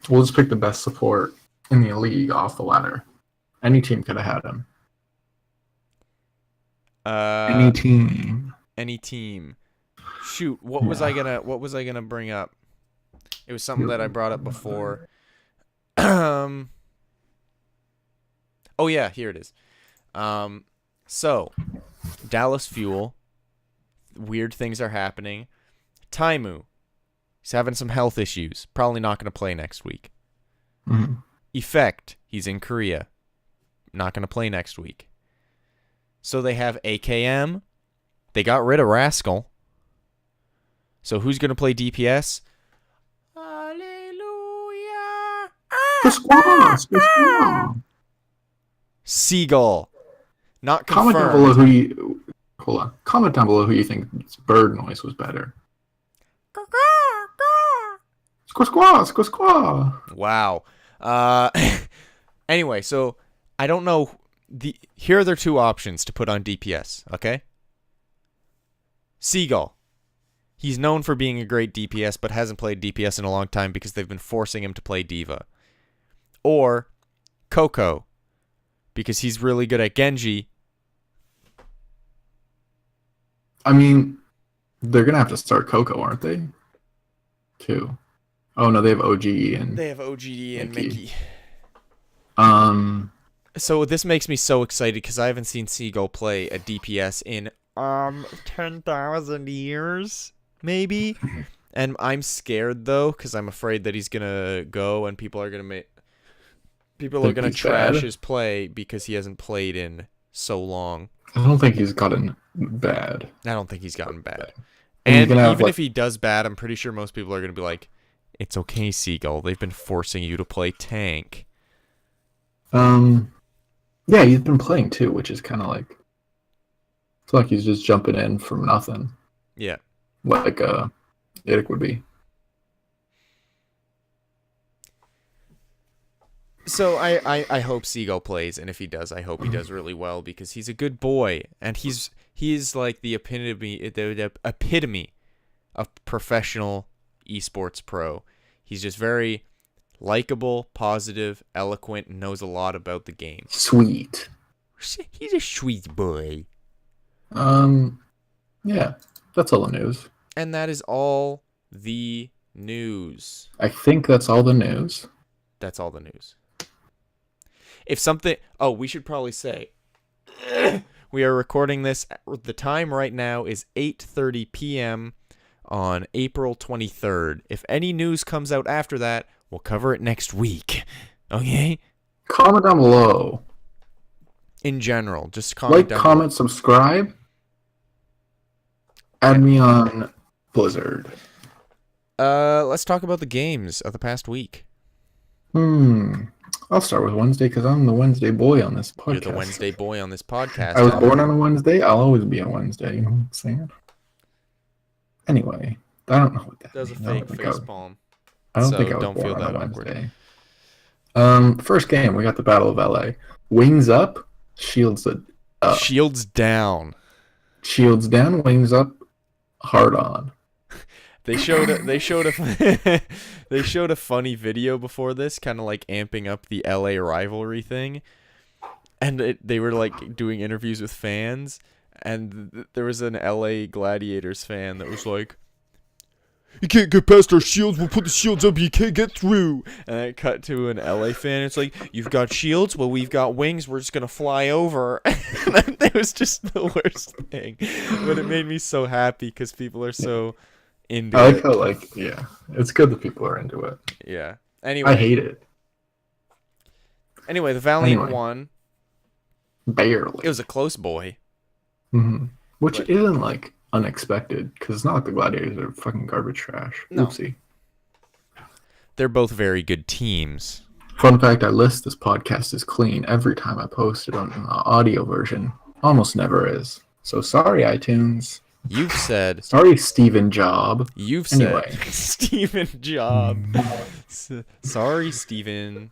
B: We'll just pick the best support in the league off the ladder. Any team could have had him. Any team.
A: Any team. Shoot, what was I gonna bring up? It was something that I brought up before. Oh yeah, here it is. So Dallas Fuel, weird things are happening. Taimu, he's having some health issues. Probably not gonna play next week.
B: Mm-hmm.
A: Effect, he's in Korea. Not gonna play next week. So they have AKM. They got rid of Rascal. So who's gonna play DPS? Hallelujah. Seagull. Not confirmed.
B: Comment down below who you. Hold on. Comment down below who you think bird noise was better. Squaw, squaw, squaw.
A: Wow. Anyway, so I don't know. Here are their two options to put on DPS. Okay. Seagull. He's known for being a great DPS, but hasn't played DPS in a long time because they've been forcing him to play Diva. Or Coco, because he's really good at Genji.
B: I mean, they're gonna have to start Coco, aren't they? Too. Oh no, they have OGE and
A: They have OGD and Mickey. So this makes me so excited because I haven't seen Seagull play a DPS in 10,000 years, maybe. And I'm scared though because I'm afraid that he's gonna go and people are gonna trash his play because he hasn't played in so long.
B: I don't think he's gotten bad.
A: I don't think he's gotten bad.
B: And
A: And
B: even
A: even if he does bad, I'm pretty sure most people are gonna be like, "It's okay, Seagull. They've been forcing you to play tank."
B: Yeah, he's been playing too, which is kind of like, it's like he's just jumping in from nothing.
A: Yeah.
B: Like Idic would be.
A: So I hope Seagull plays, and if he does, I hope he does really well because he's a good boy, and he's like the epitome of professional esports pro. He's just very likable, positive, eloquent, and knows a lot about the game.
B: Sweet.
A: He's a sweet boy.
B: Yeah, that's all the news.
A: And that is all the news.
B: I think that's all the news.
A: That's all the news. If something... Oh, we should probably say... We are recording this... The time right now is 8:30 p.m. on April 23rd. If any news comes out after that, we'll cover it next week. Okay?
B: Comment down below.
A: In general, just comment down
B: comment, subscribe. Add me on Blizzard.
A: Let's talk about the games of the past week.
B: I'll start with Wednesday because I'm the Wednesday boy on this podcast.
A: You're the Wednesday boy on this podcast.
B: I was born on a Wednesday. I'll always be on Wednesday. You know what I'm saying? Anyway, I don't know what that
A: That was a
B: means.
A: fake face palm.
B: I don't
A: So
B: think I was
A: don't
B: born
A: feel
B: on
A: that
B: a
A: awkward.
B: Wednesday. First game, we got the Battle of LA. Wings up, shields up.
A: Shields down.
B: Shields down, wings up, hard on.
A: They showed a funny video before this, kind of like amping up the LA rivalry thing, and they were like doing interviews with fans, and there was an LA Gladiators fan that was like, "You can't get past our shields. We'll put the shields up. You can't get through." And I cut to an LA fan. It's like, "You've got shields. Well, we've got wings. We're just gonna fly over." It was just the worst thing, but it made me so happy because people are so into
B: I like
A: it.
B: how it's good that people are into it.
A: Yeah. Anyway.
B: I hate it.
A: Anyway, the Valiant won.
B: Barely.
A: It was a close boy.
B: Which isn't like unexpected because it's not like the Gladiators are fucking garbage trash.
A: No.
B: Oopsie.
A: They're both very good teams.
B: Fun fact: I list this podcast as clean every time I post it on the audio version. Almost never is. So sorry, iTunes.
A: You've said.
B: Sorry, Steven Job.
A: You've said.
B: Anyway.
A: Steven Job. Sorry, Steven.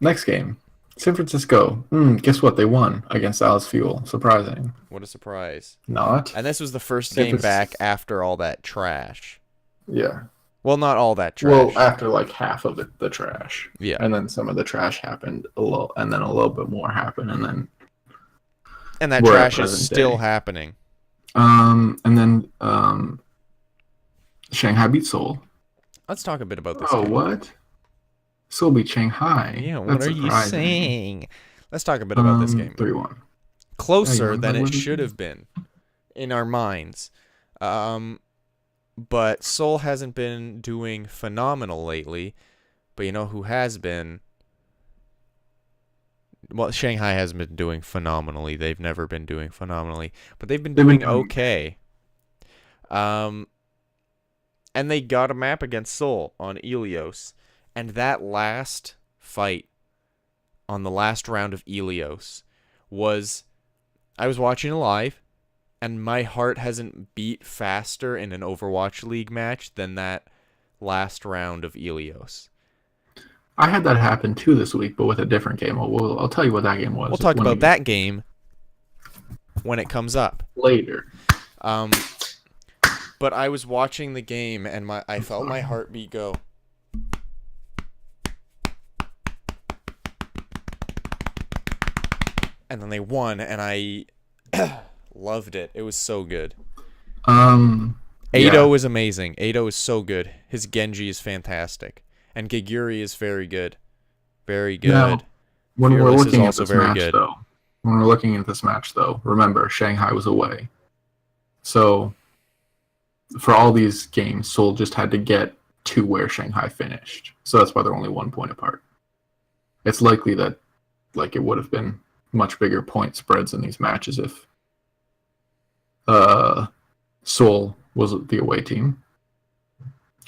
B: Next game. San Francisco. Guess what? They won against Alice Fuel. Surprising.
A: What a surprise.
B: Not.
A: And this was the first
B: San
A: game
B: Francis-
A: back after all that trash.
B: Yeah.
A: Well, not all that trash.
B: Well, after like half of it, the trash.
A: Yeah.
B: And then some of the trash happened a little, and then a little bit more happened, and then.
A: And that
B: we're at
A: trash is
B: present
A: still
B: day.
A: happening.
B: And then Shanghai beat Seoul.
A: Let's talk a bit about this
B: Oh,
A: game.
B: what? Seoul beat Shanghai.
A: Yeah, what
B: That's
A: are you
B: surprising.
A: saying? Let's talk a bit about this game.
B: 3-1.
A: Closer
B: Hey,
A: than
B: what
A: it
B: is
A: should
B: it?
A: have been in our minds. But Seoul hasn't been doing phenomenal lately. But you know who has been? Well, Shanghai hasn't been doing phenomenally. They've never been doing phenomenally. But they've been doing okay. And they got a map against Seoul on Ilios. And that last fight on the last round of Ilios was... I was watching it live, and my heart hasn't beat faster in an Overwatch League match than that last round of Ilios.
B: I had that happen too this week, but with a different game. I'll tell you what that game was.
A: We'll talk about that game when it comes up.
B: later.
A: But I was watching the game, and I felt my heartbeat go. And then they won, and I loved it. It was so good. Ado is amazing. Ado is so good. His Genji is fantastic. And Giguri is very good. Very good.
B: Now, when
A: Fearless
B: we're
A: is
B: looking at
A: also
B: this
A: very
B: match,
A: good.
B: though, remember Shanghai was away. So for all these games, Seoul just had to get to where Shanghai finished. So that's why they're only 1 point apart. It's likely that it would have been much bigger point spreads in these matches if Seoul was the away team.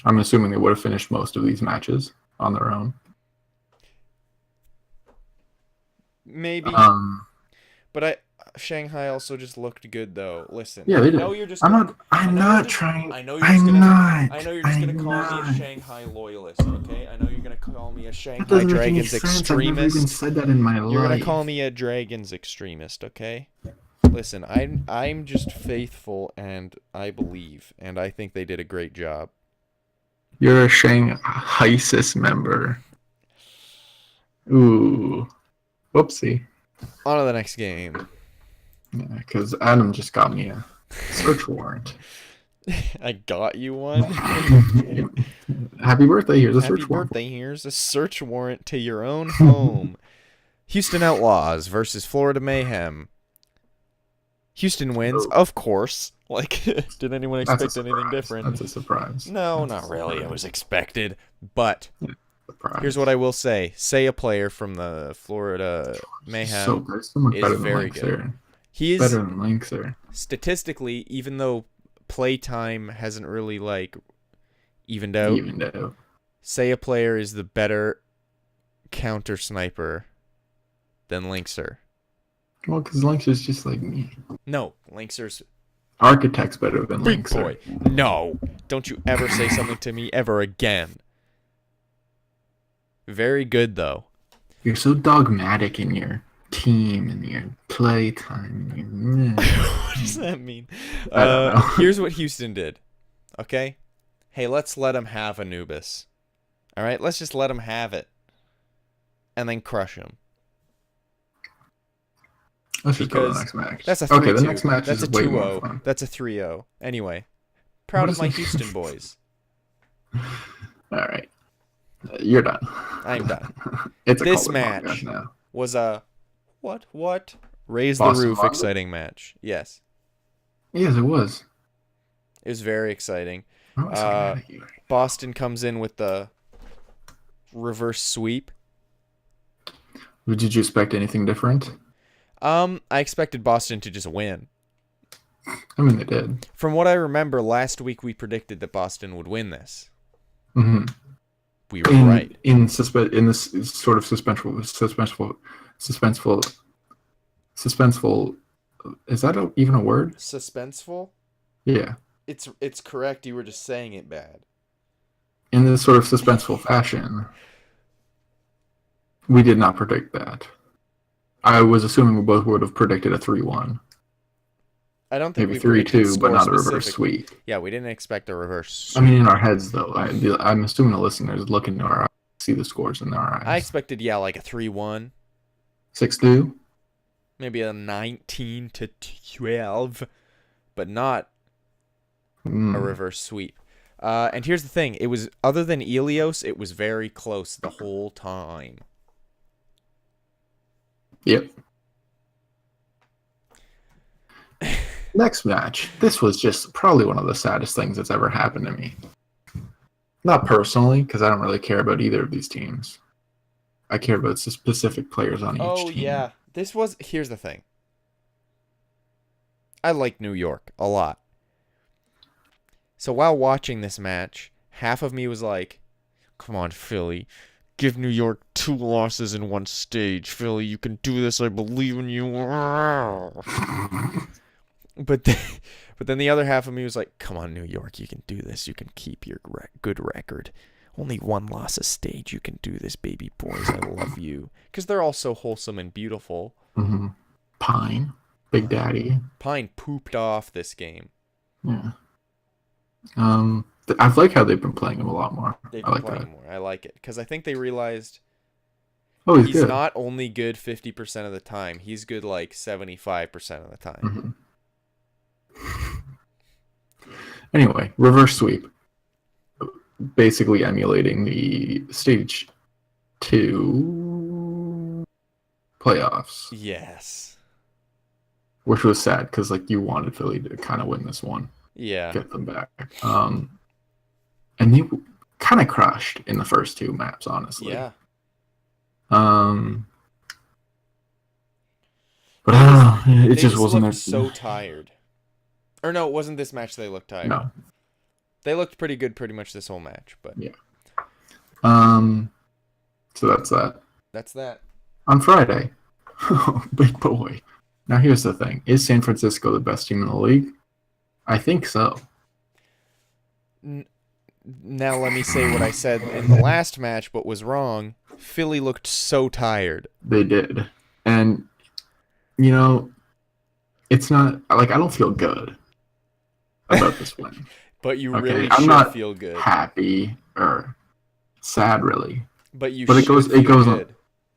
B: I'm assuming they would have finished most of these matches on their own.
A: Maybe. But Shanghai also just looked good, though. Listen.
B: Yeah, they did.
A: I know you're just
B: I'm
A: gonna,
B: not trying.
A: I know you're just gonna.
B: not.
A: I know you're just gonna
B: I'm
A: call me a
B: not.
A: Shanghai loyalist, okay? I know you're gonna call me a
B: That
A: Shanghai
B: doesn't make any
A: Dragons
B: sense. I've never even
A: extremist.
B: said that in my
A: You're
B: life.
A: gonna call me a Dragons extremist, okay? Listen, I'm just faithful, and I believe, and I think they did a great job.
B: You're a Shanghai member. Ooh, whoopsie.
A: On to the next game.
B: Because Adam just got me a search warrant.
A: I got you one.
B: Happy birthday! Here's a
A: Happy
B: search warrant.
A: birthday. Here's a search warrant to your own home. Houston Outlaws versus Florida Mayhem. Houston wins, of course. Like, did anyone
B: That's a
A: expect anything
B: surprise.
A: different?
B: That's a surprise.
A: No,
B: That's
A: not
B: a
A: really. It
B: surprise.
A: was expected. But
B: Surprise.
A: here's what I will say. Say a player from the Florida Mayhem
B: So good. Someone
A: is
B: better than
A: very
B: Lynx
A: good.
B: there.
A: He is
B: Better than Lynx there.
A: statistically, even though playtime hasn't really evened out,
B: Even though.
A: say a player is the better counter sniper than Lynxer.
B: Well, because Lynx is just like me.
A: No, Lynxer's
B: Architect's better than
A: big
B: Lynx.
A: boy. No, don't you ever say something to me ever again. Very good though.
B: You're so dogmatic in your team and your playtime. And your...
A: What does that mean?
B: I don't know.
A: Here's what Houston did. Okay? Hey, let's let him have Anubis. All right? Let's just let him have it. And then crush him.
B: Let's just go to the
A: Because
B: next match.
A: That's a 3-2.
B: Okay, the next match
A: That's
B: is
A: a
B: way more
A: 2-0.
B: fun.
A: That's a 3-0. Anyway. Proud
B: What
A: of
B: is
A: my
B: it?
A: Houston boys.
B: All right. You're done.
A: I'm done.
B: It's a
A: This
B: Calder
A: match.
B: podcast now.
A: Was a... What? Raise
B: Boston
A: the roof
B: London?
A: exciting match. Yes.
B: Yes, it was.
A: It was very exciting.
B: Oh, it's so mad at you.
A: Boston comes in with the reverse sweep.
B: Did you expect anything different?
A: I expected Boston to just win.
B: I mean, they did.
A: From what I remember, last week we predicted that Boston would win this.
B: Mm-hmm.
A: We were right.
B: In this sort of suspenseful Is that even a word?
A: Suspenseful?
B: Yeah.
A: It's correct. You were just saying it bad.
B: In this sort of suspenseful fashion, we did not predict that. I was assuming we both would have predicted a 3-1.
A: I don't think
B: Maybe
A: we predicted
B: 3-2, but
A: score
B: not a reverse
A: specifically.
B: sweep.
A: Yeah, we didn't expect a reverse
B: I
A: sweep.
B: mean, in our heads, though. I'm assuming the listeners look into our eyes, see the scores in our eyes.
A: I expected, yeah, like a 3-1.
B: 6-2?
A: Maybe a 19-12, but not a reverse sweep. And here's the thing. It was, other than Ilios, it was very close the whole time.
B: Yep. Next match. This was just probably one of the saddest things that's ever happened to me. Not personally, because I don't really care about either of these teams. I care about specific players on each team.
A: Oh, yeah. Here's the thing. I like New York a lot. So while watching this match, half of me was like, come on, Philly. Give New York 2 losses in one stage. Philly, you can do this. I believe in you. But then the other half of me was like, come on, New York. You can do this. You can keep your good record. Only 1 loss a stage. You can do this, baby boys. I love you. Because they're all so wholesome and beautiful.
B: Mm-hmm. Pine. Big Daddy.
A: Pine pooped off this game.
B: Yeah. I like how they've been playing him a lot more.
A: They've
B: I
A: been
B: like
A: playing
B: that.
A: more. I like it. Because I think they realized
B: Oh, he's
A: he's
B: good.
A: not only good 50% of the time. He's good like 75% of the time.
B: Mm-hmm. Anyway, reverse sweep. Basically emulating the stage 2 playoffs.
A: Yes.
B: Which was sad because like you wanted Philly to kind of win this one.
A: Yeah.
B: Get them back. And they kind of crushed in the first 2 maps, honestly.
A: Yeah.
B: But I don't know, it just wasn't
A: looked
B: their...
A: so tired. Or no, it wasn't this match they looked tired.
B: No.
A: They looked pretty good pretty much this whole match, but
B: Yeah. So that's that.
A: That's that.
B: On Friday. Big boy. Now here's the thing. Is San Francisco the best team in the league? I think so.
A: Now let me say what I said in the last match, but was wrong. Philly looked so tired.
B: They did. And, you know, it's not... Like, I don't feel good about this win.
A: But you
B: Okay,
A: really
B: I'm
A: should
B: not
A: feel good.
B: happy or sad, really.
A: But you
B: But
A: should feel good.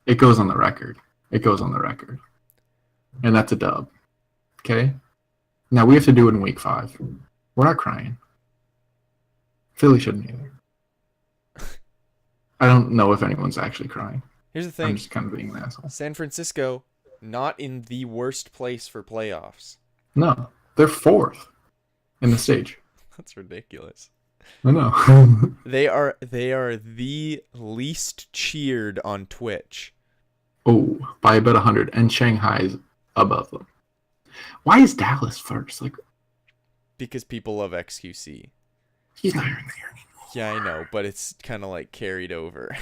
B: It goes on the record. It goes on the record. And that's a dub. Okay? Now, we have to do it in week 5. We're not crying. Philly shouldn't either. I don't know if anyone's actually crying.
A: Here's the
B: I'm
A: thing.
B: just kind of being an asshole.
A: San Francisco, not in the worst place for playoffs.
B: No. They're 4th in the stage.
A: That's ridiculous.
B: I know.
A: They are the least cheered on Twitch.
B: Oh, by about 100. And Shanghai's above them. Why is Dallas first? Like,
A: Because people love XQC.
B: he's not even there anymore.
A: Yeah, I know, but it's kind of like carried over.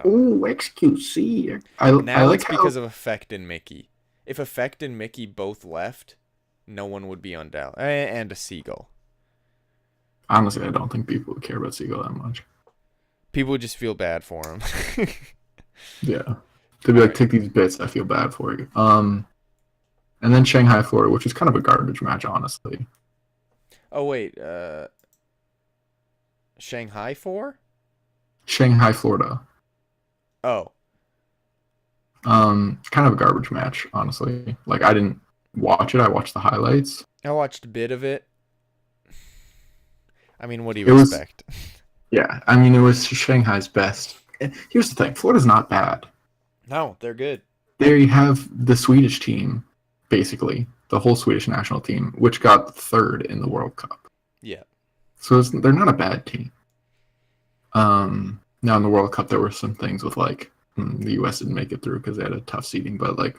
B: Oh, XQC.
A: Now
B: like
A: it's because of Effect and Mickey. If Effect and Mickey both left, no one would be on Dallas. And a Seagull.
B: Honestly, I don't think people would care about Seagull that much.
A: People would just feel bad for him.
B: Yeah. They'd be like, take these bits, I feel bad for you. And then Shanghai, Florida, which is kind of a garbage match, honestly.
A: Oh, wait. Shanghai 4?
B: Shanghai, Florida.
A: Oh.
B: Kind of a garbage match, honestly. Like, I didn't watch it. I watched the highlights.
A: I watched a bit of it. I mean, what do
B: It
A: you
B: was-
A: expect?
B: Yeah, I mean, it was Shanghai's best. And here's the thing. Florida's not bad.
A: No, they're good.
B: There you have the Swedish team, basically. The whole Swedish national team, which got 3rd in the World Cup.
A: Yeah.
B: So they're not a bad team. Now in the World Cup, there were some things with like the U.S. didn't make it through because they had a tough seeding. But like,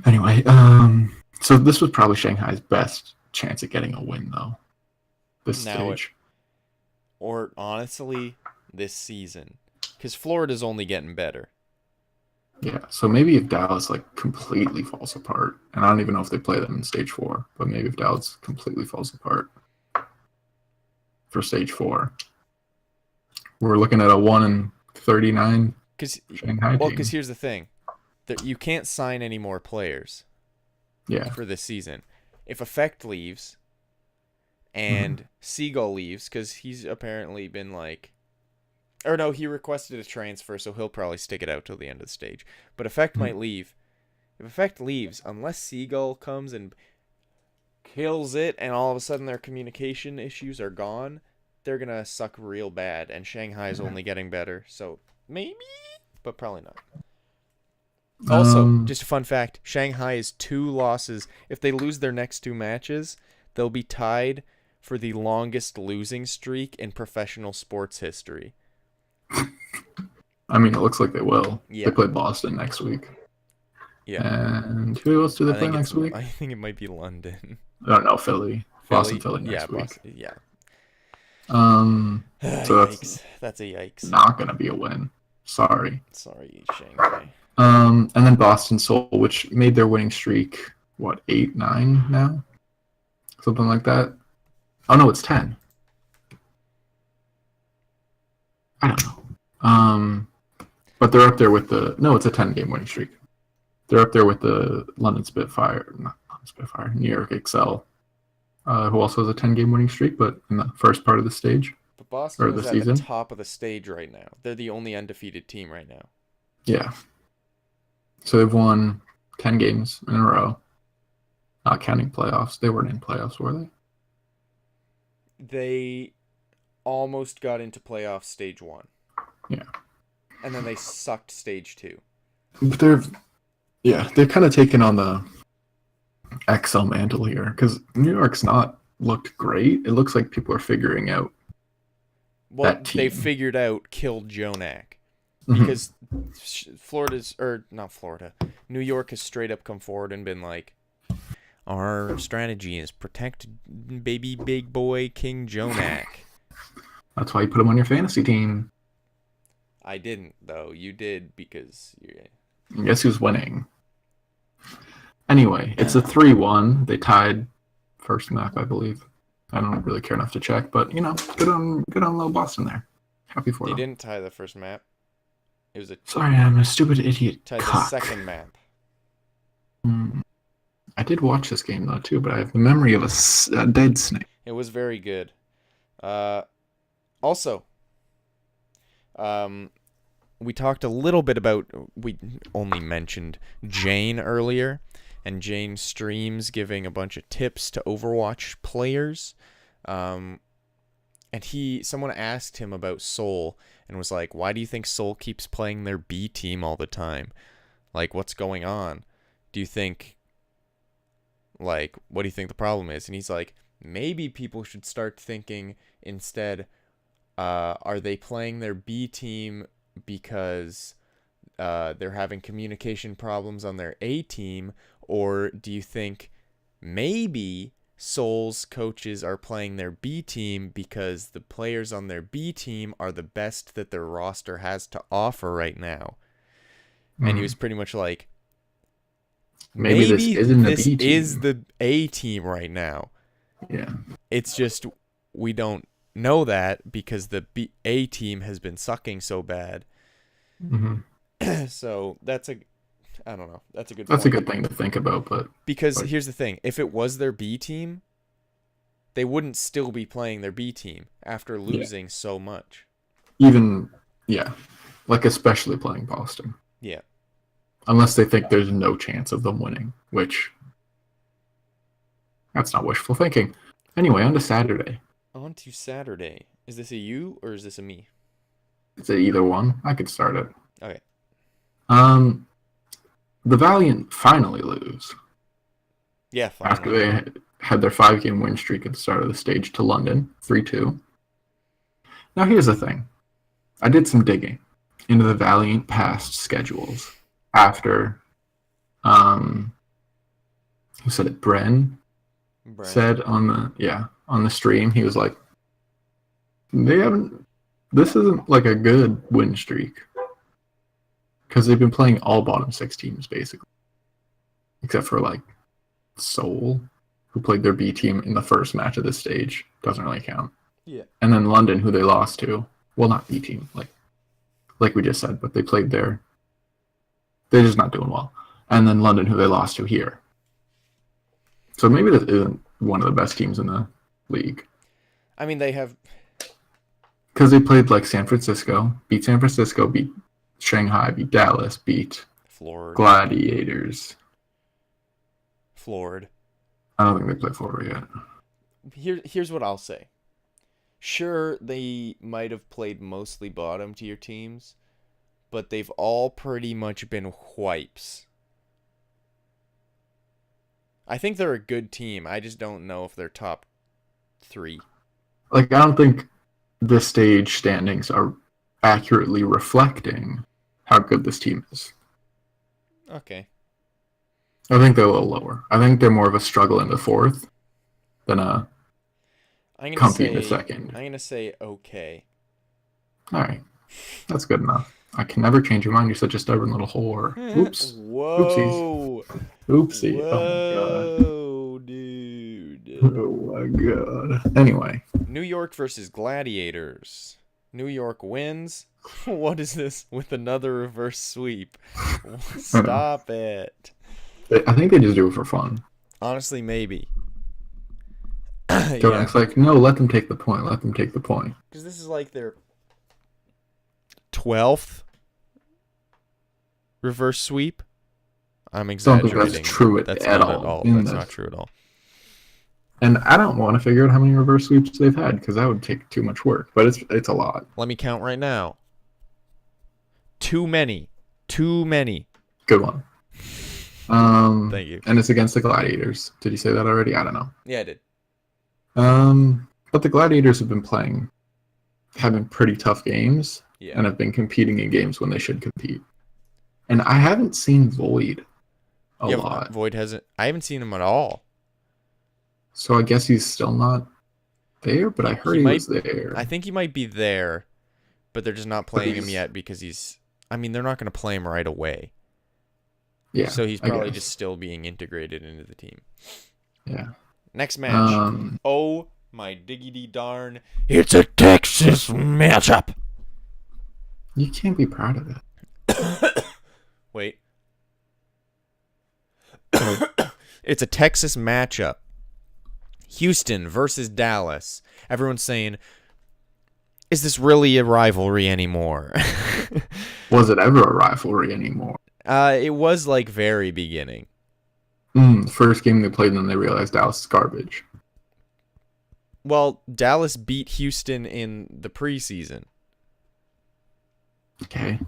B: anyway, so this was probably Shanghai's best chance at getting a win, though. This
A: Now
B: stage.
A: Or honestly, this season. Because Florida's only getting better.
B: Yeah, so maybe if Dallas like completely falls apart, and I don't even know if they play them in stage 4, but maybe if Dallas completely falls apart for stage 4, we're looking at a 1-39 Shanghai team.
A: Because here's the thing, you can't sign any more players.
B: Yeah.
A: For this season, if Effect leaves, and Seagull leaves, because he's apparently been like, or no, he requested a transfer, so he'll probably stick it out till the end of the stage. But Effect might leave. If Effect leaves, unless Seagull comes and kills it, and all of a sudden their communication issues are gone, they're gonna suck real bad. And Shanghai's only getting better, so maybe, but probably not. Also, just a fun fact: Shanghai is 2 losses. If they lose their next 2 matches, they'll be tied for the longest losing streak in professional sports history.
B: I mean, it looks like they will.
A: Yeah.
B: They play Boston next week.
A: Yeah.
B: And who else do they play next week?
A: I think it might be London.
B: I don't know, Philly. Boston, Philly next week.
A: Boston, yeah.
B: So
A: that's a yikes.
B: Not going to be a win. Sorry,
A: Shanghai.
B: And then Boston Seoul, which made their winning streak, 8, 9 now? Something like that. Oh, no, it's 10. I don't know. But they're up there with it's a 10-game winning streak. They're up there with the London Spitfire, not London Spitfire, New York Excel, who also has a 10-game winning streak, but in the first part of the stage.
A: But Boston is at
B: season.
A: the top of the stage right now. They're the only undefeated team right now.
B: Yeah. So they've won 10 games in a row. Not counting playoffs. They weren't in playoffs, were they?
A: They almost got into playoffs stage 1.
B: Yeah.
A: And then they sucked stage 2.
B: But they're kind of taking on the XL mantle here because New York's not looked great. It looks like people are figuring out.
A: Well, they figured out kill Jonak because New York has straight up come forward and been like, our strategy is protect baby big boy King Jonak.
B: That's why you put him on your fantasy team.
A: I didn't, though. You did because
B: Guess who's winning? Anyway, it's a 3-1. They tied first map, I believe. I don't really care enough to check, but good on little Boston there. Happy for them.
A: They didn't tie the first map. It was
B: Sorry, I'm a stupid idiot.
A: Tied the second map.
B: I did watch this game though too, but I have the memory of a dead snake.
A: It was very good. Also, we talked a little bit about, we only mentioned Jane earlier, and Jane streams giving a bunch of tips to Overwatch players. And someone asked him about Seoul and was like, why do you think Seoul keeps playing their B team all the time? Like, what's going on? Do you think, what do you think the problem is? And he's like, maybe people should start thinking instead, are they playing their B team because they're having communication problems on their A team? Or do you think maybe Seoul's coaches are playing their B team because the players on their B team are the best that their roster has to offer right now? And he was pretty much like, maybe this is the A team right now.
B: Yeah.
A: It's just we don't know that because the A team has been sucking so bad. So I don't know. That's a good
B: thing to think about, but
A: because here's the thing: if it was their B team, they wouldn't still be playing their B team after losing so much.
B: Especially playing Boston.
A: Yeah.
B: Unless they think there's no chance of them winning, which that's not wishful thinking. Anyway, on to Saturday.
A: Is this a you or is this a me?
B: It's either one. I could start it.
A: Okay.
B: The Valiant finally lose.
A: Yeah, finally.
B: After they had their 5-game win streak at the start of the stage to London, 3-2. Now here's the thing. I did some digging into the Valiant past schedules after, who said it? Bren said on the stream, he was like, this isn't like a good win streak. because they've been playing all bottom 6 teams basically, except for like Seoul, who played their B team in the first match of this stage. Doesn't really count.
A: Yeah.
B: And then London, who they lost to. Well, not B team, like we just said, but they played there. They're just not doing well. And then London, who they lost to here. So maybe this isn't one of the best teams in the league.
A: I mean, they have...
B: Because they played like San Francisco, beat Shanghai, beat Dallas, beat
A: Florida.
B: Gladiators.
A: Florida.
B: I don't think they played Florida yet.
A: Here's what I'll say. Sure, they might have played mostly bottom tier teams, but they've all pretty much been wipes. I think they're a good team. I just don't know if they're top 3.
B: Like, I don't think the stage standings are accurately reflecting how good this team is.
A: Okay.
B: I think they're a little lower. I think they're more of a struggle in the 4th than a comfy in the 2nd.
A: I'm going to say okay.
B: All right. That's good enough. I can never change your mind. You're such a stubborn little whore. Oops.
A: Whoa.
B: Oopsie.
A: Whoa, dude.
B: Oh my god. Anyway.
A: New York versus Gladiators. New York wins. What is this with another reverse sweep? Stop it.
B: I think they just do it for fun.
A: Honestly, maybe.
B: It's like, no, let them take the point. Let them take the point.
A: Because this is like their 12th reverse sweep. I'm exaggerating.
B: Don't think that's true
A: That's
B: at
A: not
B: all.
A: at all.
B: In
A: That's
B: this.
A: not true at all.
B: And I don't want to figure out how many reverse sweeps they've had because that would take too much work. But it's a lot.
A: Let me count right now. Too many. Too many.
B: Good one.
A: Thank you.
B: And it's against the Gladiators. Did you say that already? I don't know.
A: Yeah, I did.
B: But the Gladiators have been having pretty tough games,
A: Yeah.
B: and have been competing in games when they should compete. And I haven't seen Void a lot.
A: Void hasn't. I haven't seen him at all.
B: So I guess he's still not there, but I heard he was there.
A: I think he might be there, but they're just not playing him yet because he's... I mean, they're not going to play him right away.
B: Yeah.
A: So he's probably just still being integrated into the team.
B: Yeah.
A: Next match. Oh my diggity darn. It's a Texas matchup.
B: You can't be proud of it.
A: Wait. It's a Texas matchup. Houston versus Dallas. Everyone's saying, is this really a rivalry anymore?
B: Was it ever a rivalry anymore?
A: It was like very beginning.
B: First game they played, and then they realized Dallas is garbage.
A: Well, Dallas beat Houston in the preseason.
B: Okay.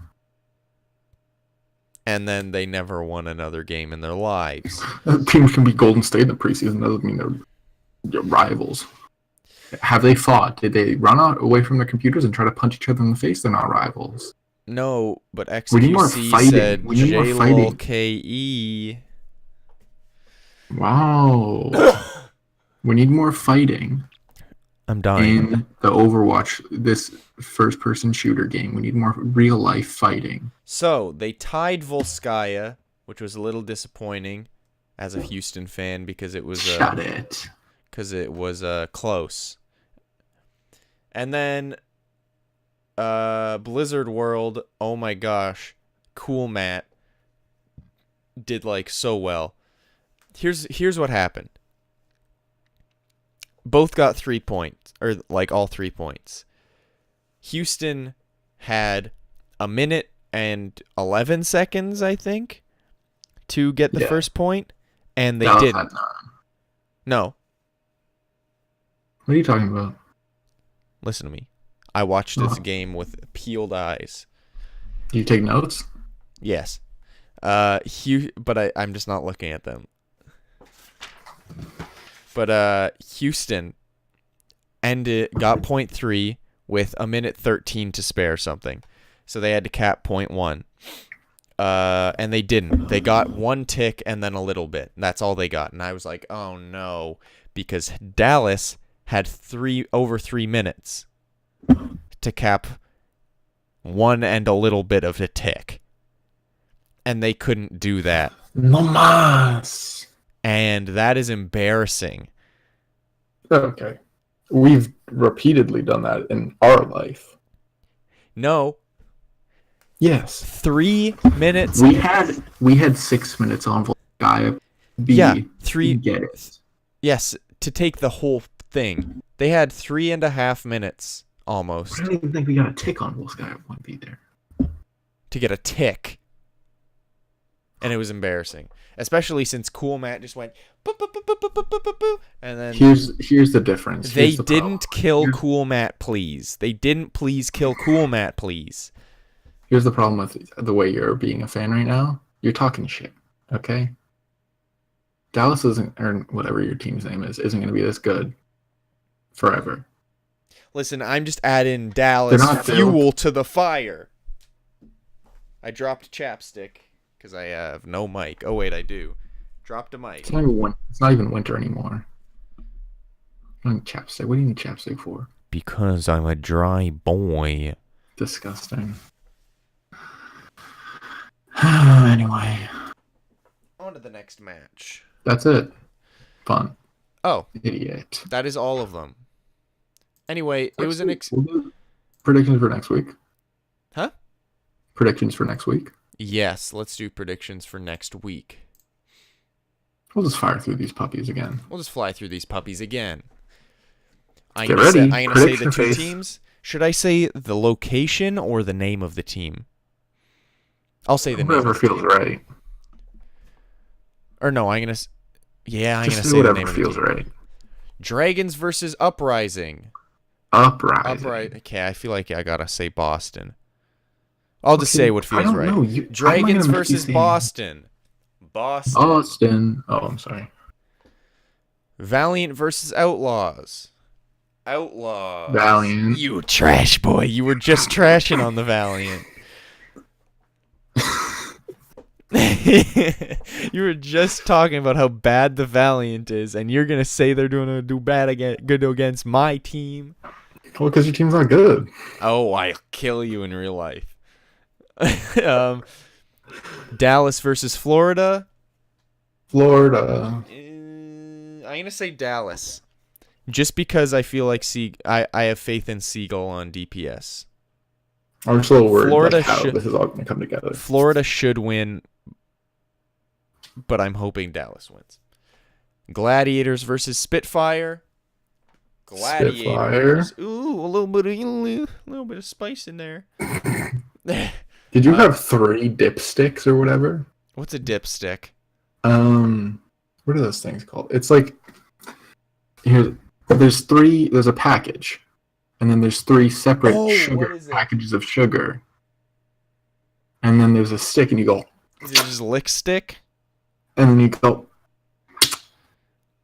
A: And then they never won another game in their lives.
B: Teams can be Golden State in the preseason. Doesn't mean they're rivals. Have they fought? Did they run out away from their computers and try to punch each other in the face? They're not rivals.
A: No, but
B: We need more
A: XQC
B: fighting.
A: said
B: We need more fighting.
A: JLKE.
B: Wow. We need more fighting
A: I'm dying.
B: in the Overwatch, this first-person shooter game. We need more real-life fighting.
A: So, they tied Volskaya, which was a little disappointing as a Houston fan because it was
B: Shut it.
A: Close. And then Blizzard World, oh my gosh, Cool Matt did like so well. Here's what happened. Both got 3 points, or like all 3 points. Houston had a minute and 11 seconds, I think, to get the first point, and they didn't. No.
B: What are you talking about?
A: Listen to me. I watched this game with peeled eyes.
B: Do you take notes?
A: Yes. But I'm just not looking at them. But Houston got point 3 with a minute 13 to spare something. So they had to cap point 1. And they didn't. They got 1 tick and then a little bit. That's all they got. And I was like, oh no. Because Dallas had over 3 minutes to cap 1 and a little bit of a tick. and they couldn't do that.
B: No más.
A: And that is embarrassing.
B: Okay. We've repeatedly done that in our life.
A: No.
B: Yes.
A: 3 minutes.
B: We had 6 minutes on Volskaya.
A: Yeah, 3.
B: Get it.
A: Yes, to take the whole thing. They had 3.5 minutes almost
B: I don't even think we got a tick on Volskaya at 1B there.
A: to get a tick. And it was embarrassing. Especially since Cool Matt just went boop, boop, boop, boop, boop, boop, boop, boop, and then
B: Here's the difference.
A: they
B: Here's the problem.
A: didn't kill Cool Matt, please. They didn't please kill Cool Matt, please.
B: Here's the problem with the way you're being a fan right now. You're talking shit, okay? Dallas isn't, or whatever your team's name is, isn't going to be this good forever.
A: Listen, I'm just adding Dallas fuel to the fire. I dropped chapstick because I have no mic. Oh, wait, I do. Dropped a mic.
B: It's not even winter anymore. I don't need chapstick. What do you need chapstick for?
A: Because I'm a dry boy.
B: Disgusting. Anyway.
A: On to the next match.
B: That's it. Fun.
A: Oh.
B: Idiot.
A: That is all of them. Anyway, it was an...
B: We'll do predictions for next week.
A: Huh?
B: Predictions for next week.
A: Yes, let's do predictions for next week.
B: We'll just fire through these puppies again.
A: We'll just fly through these puppies again. I'm
B: Get
A: gonna
B: ready.
A: say the
B: Prediction
A: two
B: phase.
A: teams. Should I say the location or the name of the team? I'll say the name.
B: Whatever
A: Of the
B: feels
A: team.
B: right.
A: Or no, I'm gonna. Yeah, I'm
B: Just
A: gonna
B: do
A: say the
B: whatever
A: name of the
B: feels
A: team.
B: right.
A: Dragons versus Uprising.
B: Uprising.
A: Okay, I feel like I gotta say Boston. I'll just say what
B: I
A: feels
B: don't
A: right.
B: know.
A: Dragons
B: I'm gonna make you
A: versus
B: say
A: Boston. Boston.
B: Boston. Oh, I'm sorry.
A: Valiant versus Outlaws. Outlaws.
B: Valiant.
A: You trash boy. You were just trashing on the Valiant. You were just talking about how bad the Valiant is, and you're gonna say they're gonna do good against my team.
B: Well, because your team's not good.
A: Oh, I'll kill you in real life. Dallas versus Florida.
B: Florida.
A: I'm gonna say Dallas, just because I feel like I have faith in Siegel on DPS.
B: I'm just a little worried
A: Florida
B: like, how
A: should-
B: this is all going to come together.
A: Florida should win, but I'm hoping Dallas wins. Gladiators versus Spitfire. Gladiators. Ooh, a little bit of spice in there.
B: Did you have 3 dipsticks or whatever?
A: What's a dipstick?
B: What are those things called? It's like there's a package, and then there's 3 separate
A: Oh,
B: sugar
A: what is it?
B: packages of sugar, and then there's a stick, and you go,
A: Is it just lick stick?
B: and then you go.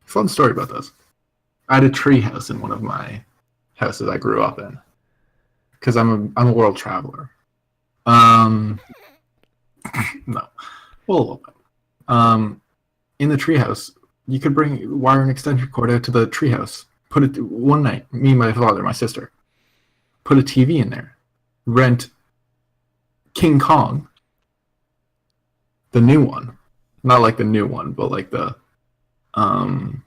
B: Fun story about this. I had a tree house in one of my houses I grew up in, because I'm a world traveler. No, well, a little bit. In the treehouse, you could wire an extension cord out to the treehouse. Put it one night. Me, my father, my sister, put a TV in there. Rent King Kong, the new one, not like the new one, but like the one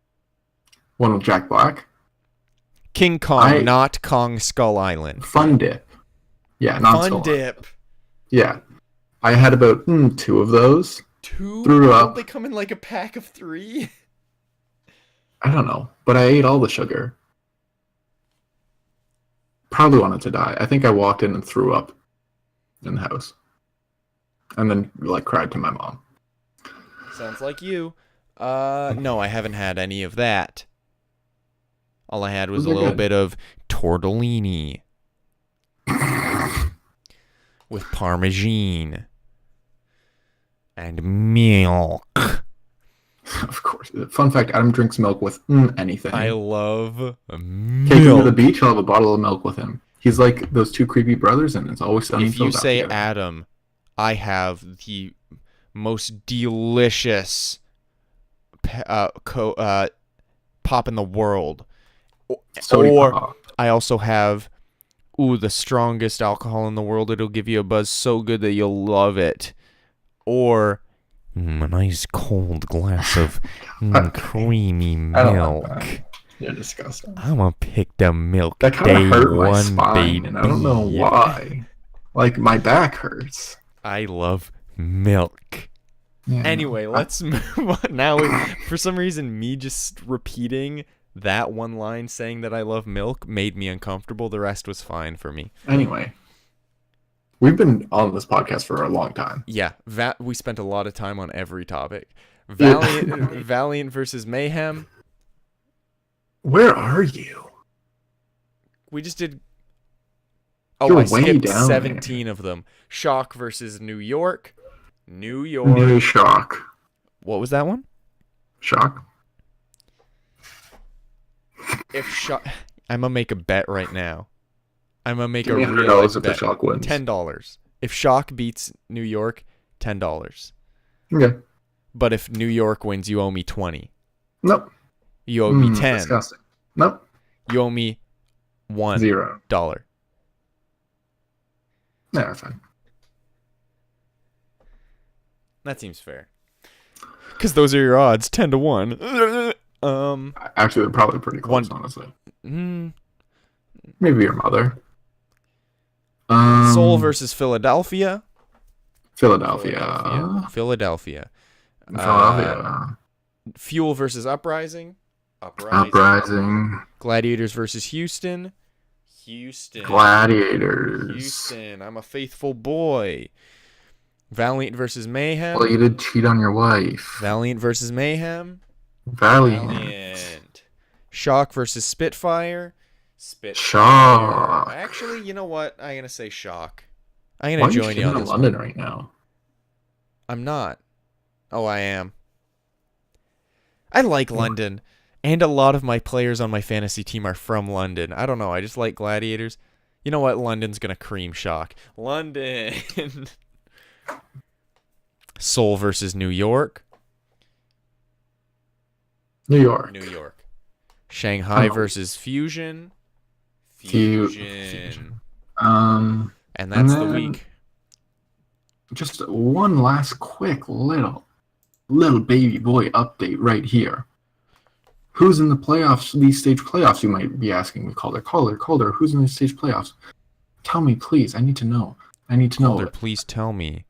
B: with Jack Black.
A: King Kong, not Kong Skull Island.
B: Fun Dip. Yeah, not
A: Fun
B: Skull
A: Dip.
B: Yeah, I had about 2 of those.
A: 2?
B: Threw up.
A: Don't they come in like a pack of 3?
B: I don't know, but I ate all the sugar. Probably wanted to die. I think I walked in and threw up in the house, and then cried to my mom.
A: Sounds like you. No, I haven't had any of that. All I had was a
B: Those are
A: little
B: good.
A: bit of tortellini with parmesan and milk.
B: Of course. Fun fact: Adam drinks milk with anything.
A: I love
B: Take him to the
A: milk.
B: beach. I'll have a bottle of milk with him. He's like those 2 creepy brothers, and it's always sunny. in
A: If you
B: Philadelphia
A: say
B: together.
A: Adam, I have the most delicious pop in the world.
B: Sody
A: Or
B: pop.
A: I also have, the strongest alcohol in the world. It'll give you a buzz so good that you'll love it. or a nice cold glass of creamy
B: I don't like
A: milk.
B: that. You're disgusting.
A: I'm gonna pick the milk
B: That kind
A: day
B: of hurt my
A: one,
B: spine,
A: baby.
B: and I don't know why. Like, my back hurts.
A: I love milk.
B: Yeah,
A: Anyway, let's move on. Now, for some reason, me just repeating that one line saying that I love milk made me uncomfortable. The rest was fine for me.
B: Anyway, we've been on this podcast for a long time.
A: Yeah, we spent a lot of time on every topic.
B: Yeah.
A: Valiant versus Mayhem.
B: Where are you?
A: We just did. Oh,
B: You're
A: I
B: way
A: skipped
B: down
A: 17 of them. Shock versus New York. New York.
B: New Shock.
A: What was that one?
B: Shock.
A: If Shock, I'm gonna make a bet right now. I'm gonna make
B: Give me
A: a real
B: $100 if the
A: bet.
B: Shock wins.
A: $10. If Shock beats New York, $10.
B: Okay.
A: But if New York wins, you owe me 20.
B: Nope.
A: You owe me 10.
B: Disgusting. Nope.
A: You owe me $1.
B: $0.
A: $1.
B: No, that's fine.
A: That seems fair. Because those are your odds, 10 to 1.
B: Actually, they're probably pretty close, honestly. Maybe your mother.
A: Seoul versus Philadelphia.
B: Philadelphia.
A: Philadelphia. Fuel versus Uprising.
B: Uprising.
A: Gladiators versus Houston.
B: Gladiators.
A: I'm a faithful boy. Valiant versus Mayhem.
B: Well, you did cheat on your wife.
A: Valiant versus Mayhem.
B: Valiant.
A: Shock versus Spitfire.
B: Shock.
A: Actually, you know what? I'm gonna say Shock. I'm
B: Why
A: gonna
B: are you
A: join you on
B: in
A: this
B: London
A: one.
B: right now?
A: I'm not. Oh, I am. I like London, and a lot of my players on my fantasy team are from London. I don't know. I just like Gladiators. You know what? London's gonna cream Shock. London. Seoul versus New York.
B: New York.
A: New York. Shanghai versus Fusion.
B: Fusion.
A: And that's the week.
B: Just one last quick little baby boy update right here. Who's in the playoffs? These stage playoffs, you might be asking me, Calder. Who's in these stage playoffs? Tell me, please. I need to know.
A: Calder, please tell me.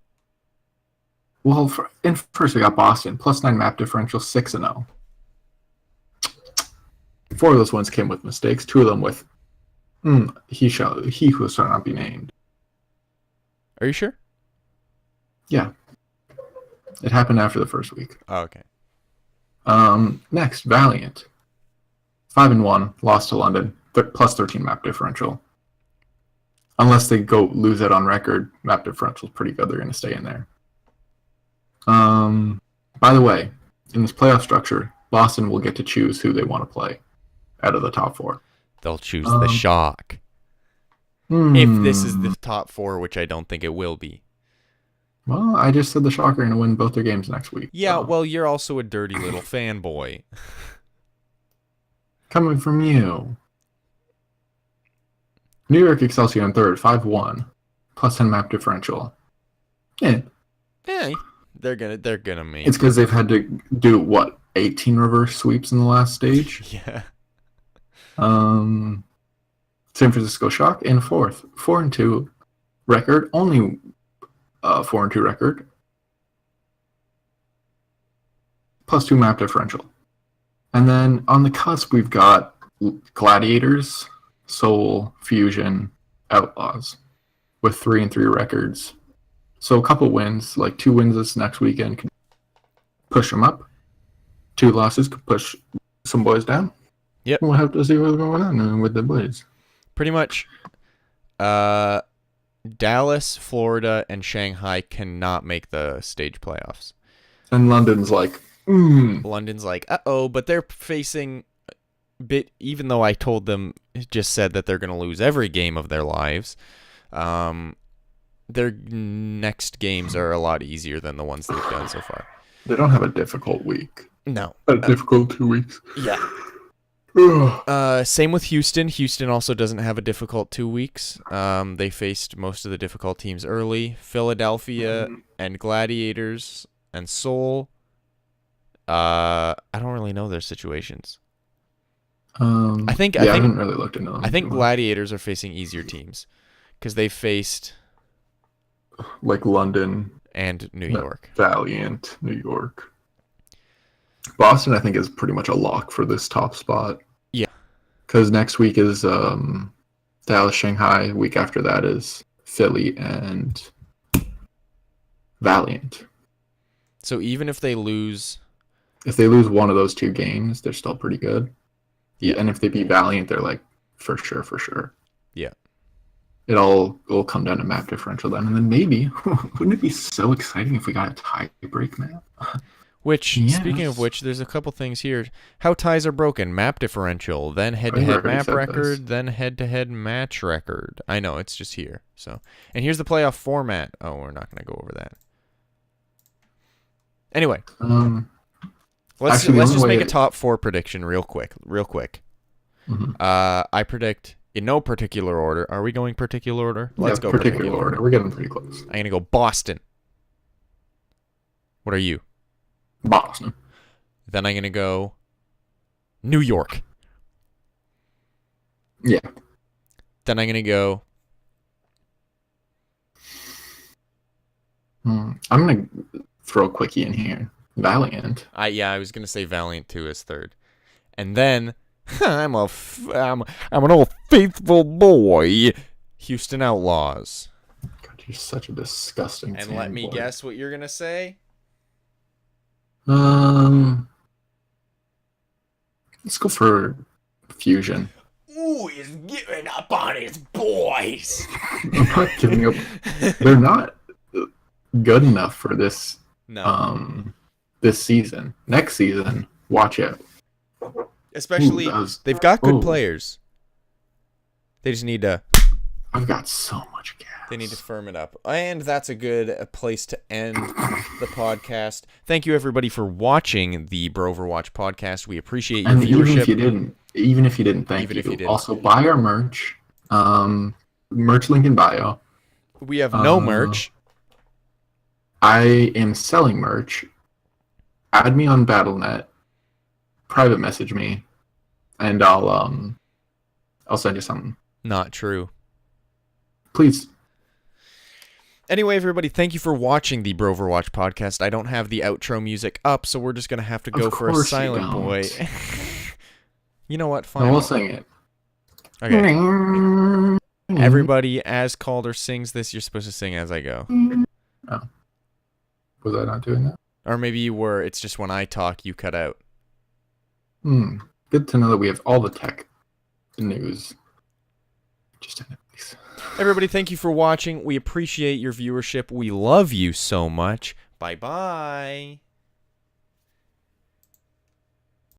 B: Well, first we got Boston, +9 map differential, 6-0. 4 of those ones came with mistakes. 2 of them with he who shall not be named.
A: Are you sure?
B: Yeah. It happened after the first week.
A: Oh, okay.
B: Next, Valiant. 5-1, lost to London, but +13 map differential. Unless they go lose it on record, map differential is pretty good. They're going to stay in there. By the way, in this playoff structure, Boston will get to choose who they want to play out of the top 4.
A: They'll choose the Shock. If this is the top 4, which I don't think it will be.
B: Well, I just said the Shock are going to win both their games next week.
A: Yeah,
B: so.
A: well, you're also a dirty little fanboy.
B: Coming from you. New York Excelsior in third, 5-1, +10 map differential. Yeah.
A: They're gonna make.
B: It's because they've had to do 18 reverse sweeps in the last stage.
A: Yeah.
B: San Francisco Shock in fourth, 4-2 record, only 4-2 record, +2 map differential. And then on the cusp, we've got Gladiators, Seoul, Fusion, Outlaws, with 3-3 records. So a couple wins, like 2 wins this next weekend, could push them up. 2 losses could push some boys down.
A: Yep.
B: We'll have to see what's going on with the boys.
A: Pretty much. Dallas, Florida, and Shanghai cannot make the stage playoffs.
B: And London's like,
A: London's like, uh-oh, but they're facing even though I told them, just said that they're going to lose every game of their lives, their next games are a lot easier than the ones they've done so far.
B: They don't have a difficult week.
A: No.
B: A difficult 2 weeks.
A: Yeah. Same with Houston. Houston also doesn't have a difficult 2 weeks. They faced most of the difficult teams early. Philadelphia and Gladiators and Seoul. I don't really know their situations. I
B: haven't really looked into them.
A: I think Gladiators are facing easier teams because they faced
B: like London
A: and New York.
B: Valiant, New York. Boston, I think, is pretty much a lock for this top spot.
A: Yeah.
B: Because next week is Dallas, Shanghai. Week after that is Philly and Valiant.
A: So even if they lose...
B: If they lose one of those 2 games, they're still pretty good. Yeah. And if they beat Valiant, they're like, for sure.
A: Yeah.
B: It'll come down to map differential then. And then maybe, wouldn't it be so exciting if we got a tie break map?
A: Which, speaking of which, there's a couple things here. How ties are broken. Map differential, then head-to-head map record, then head-to-head match record. I know, it's just here. So, and here's the playoff format. Oh, we're not going to go over that. Anyway. Let's just make a top 4 prediction real quick.
B: Mm-hmm.
A: I predict, in no particular order. Are we going particular order? Let's go particular order.
B: We're getting pretty close.
A: I'm going to go Boston. What are you?
B: Boston.
A: Then I'm going to go New York.
B: Yeah.
A: Then I'm going to go...
B: I'm going to throw a quickie in here. Valiant.
A: I was going to say Valiant too as third. And then, I'm an old faithful boy. Houston Outlaws.
B: God, you're such a disgusting
A: And let me guess what you're going to say?
B: Let's go for Fusion.
A: Ooh, he's giving up on his boys.
B: I'm not giving up. They're not good enough for this.
A: No.
B: This season. Next season, watch out.
A: Especially, they've got good players. They just need to...
B: I've got so much gas.
A: They need to firm it up. And that's a good place to end the podcast. Thank you, everybody, for watching the Broverwatch podcast. We appreciate your viewership.
B: Even if you didn't, thank you. Also, buy our merch. Merch link in bio.
A: We have no merch.
B: I am selling merch. Add me on Battle.net. Private message me, and I'll send you something.
A: Not true.
B: Please.
A: Anyway, everybody, thank you for watching the Broverwatch podcast. I don't have the outro music up, so we're just gonna have to go for a silent boy. You know what? Fine.
B: No, we'll sing it.
A: Okay. Everybody, as Calder sings this, you're supposed to sing as I go.
B: Oh. Was I not doing that?
A: Or maybe you were. It's just when I talk, you cut out.
B: Good to know that we have all the tech news. Just in place.
A: Everybody, thank you for watching. We appreciate your viewership. We love you so much. Bye-bye.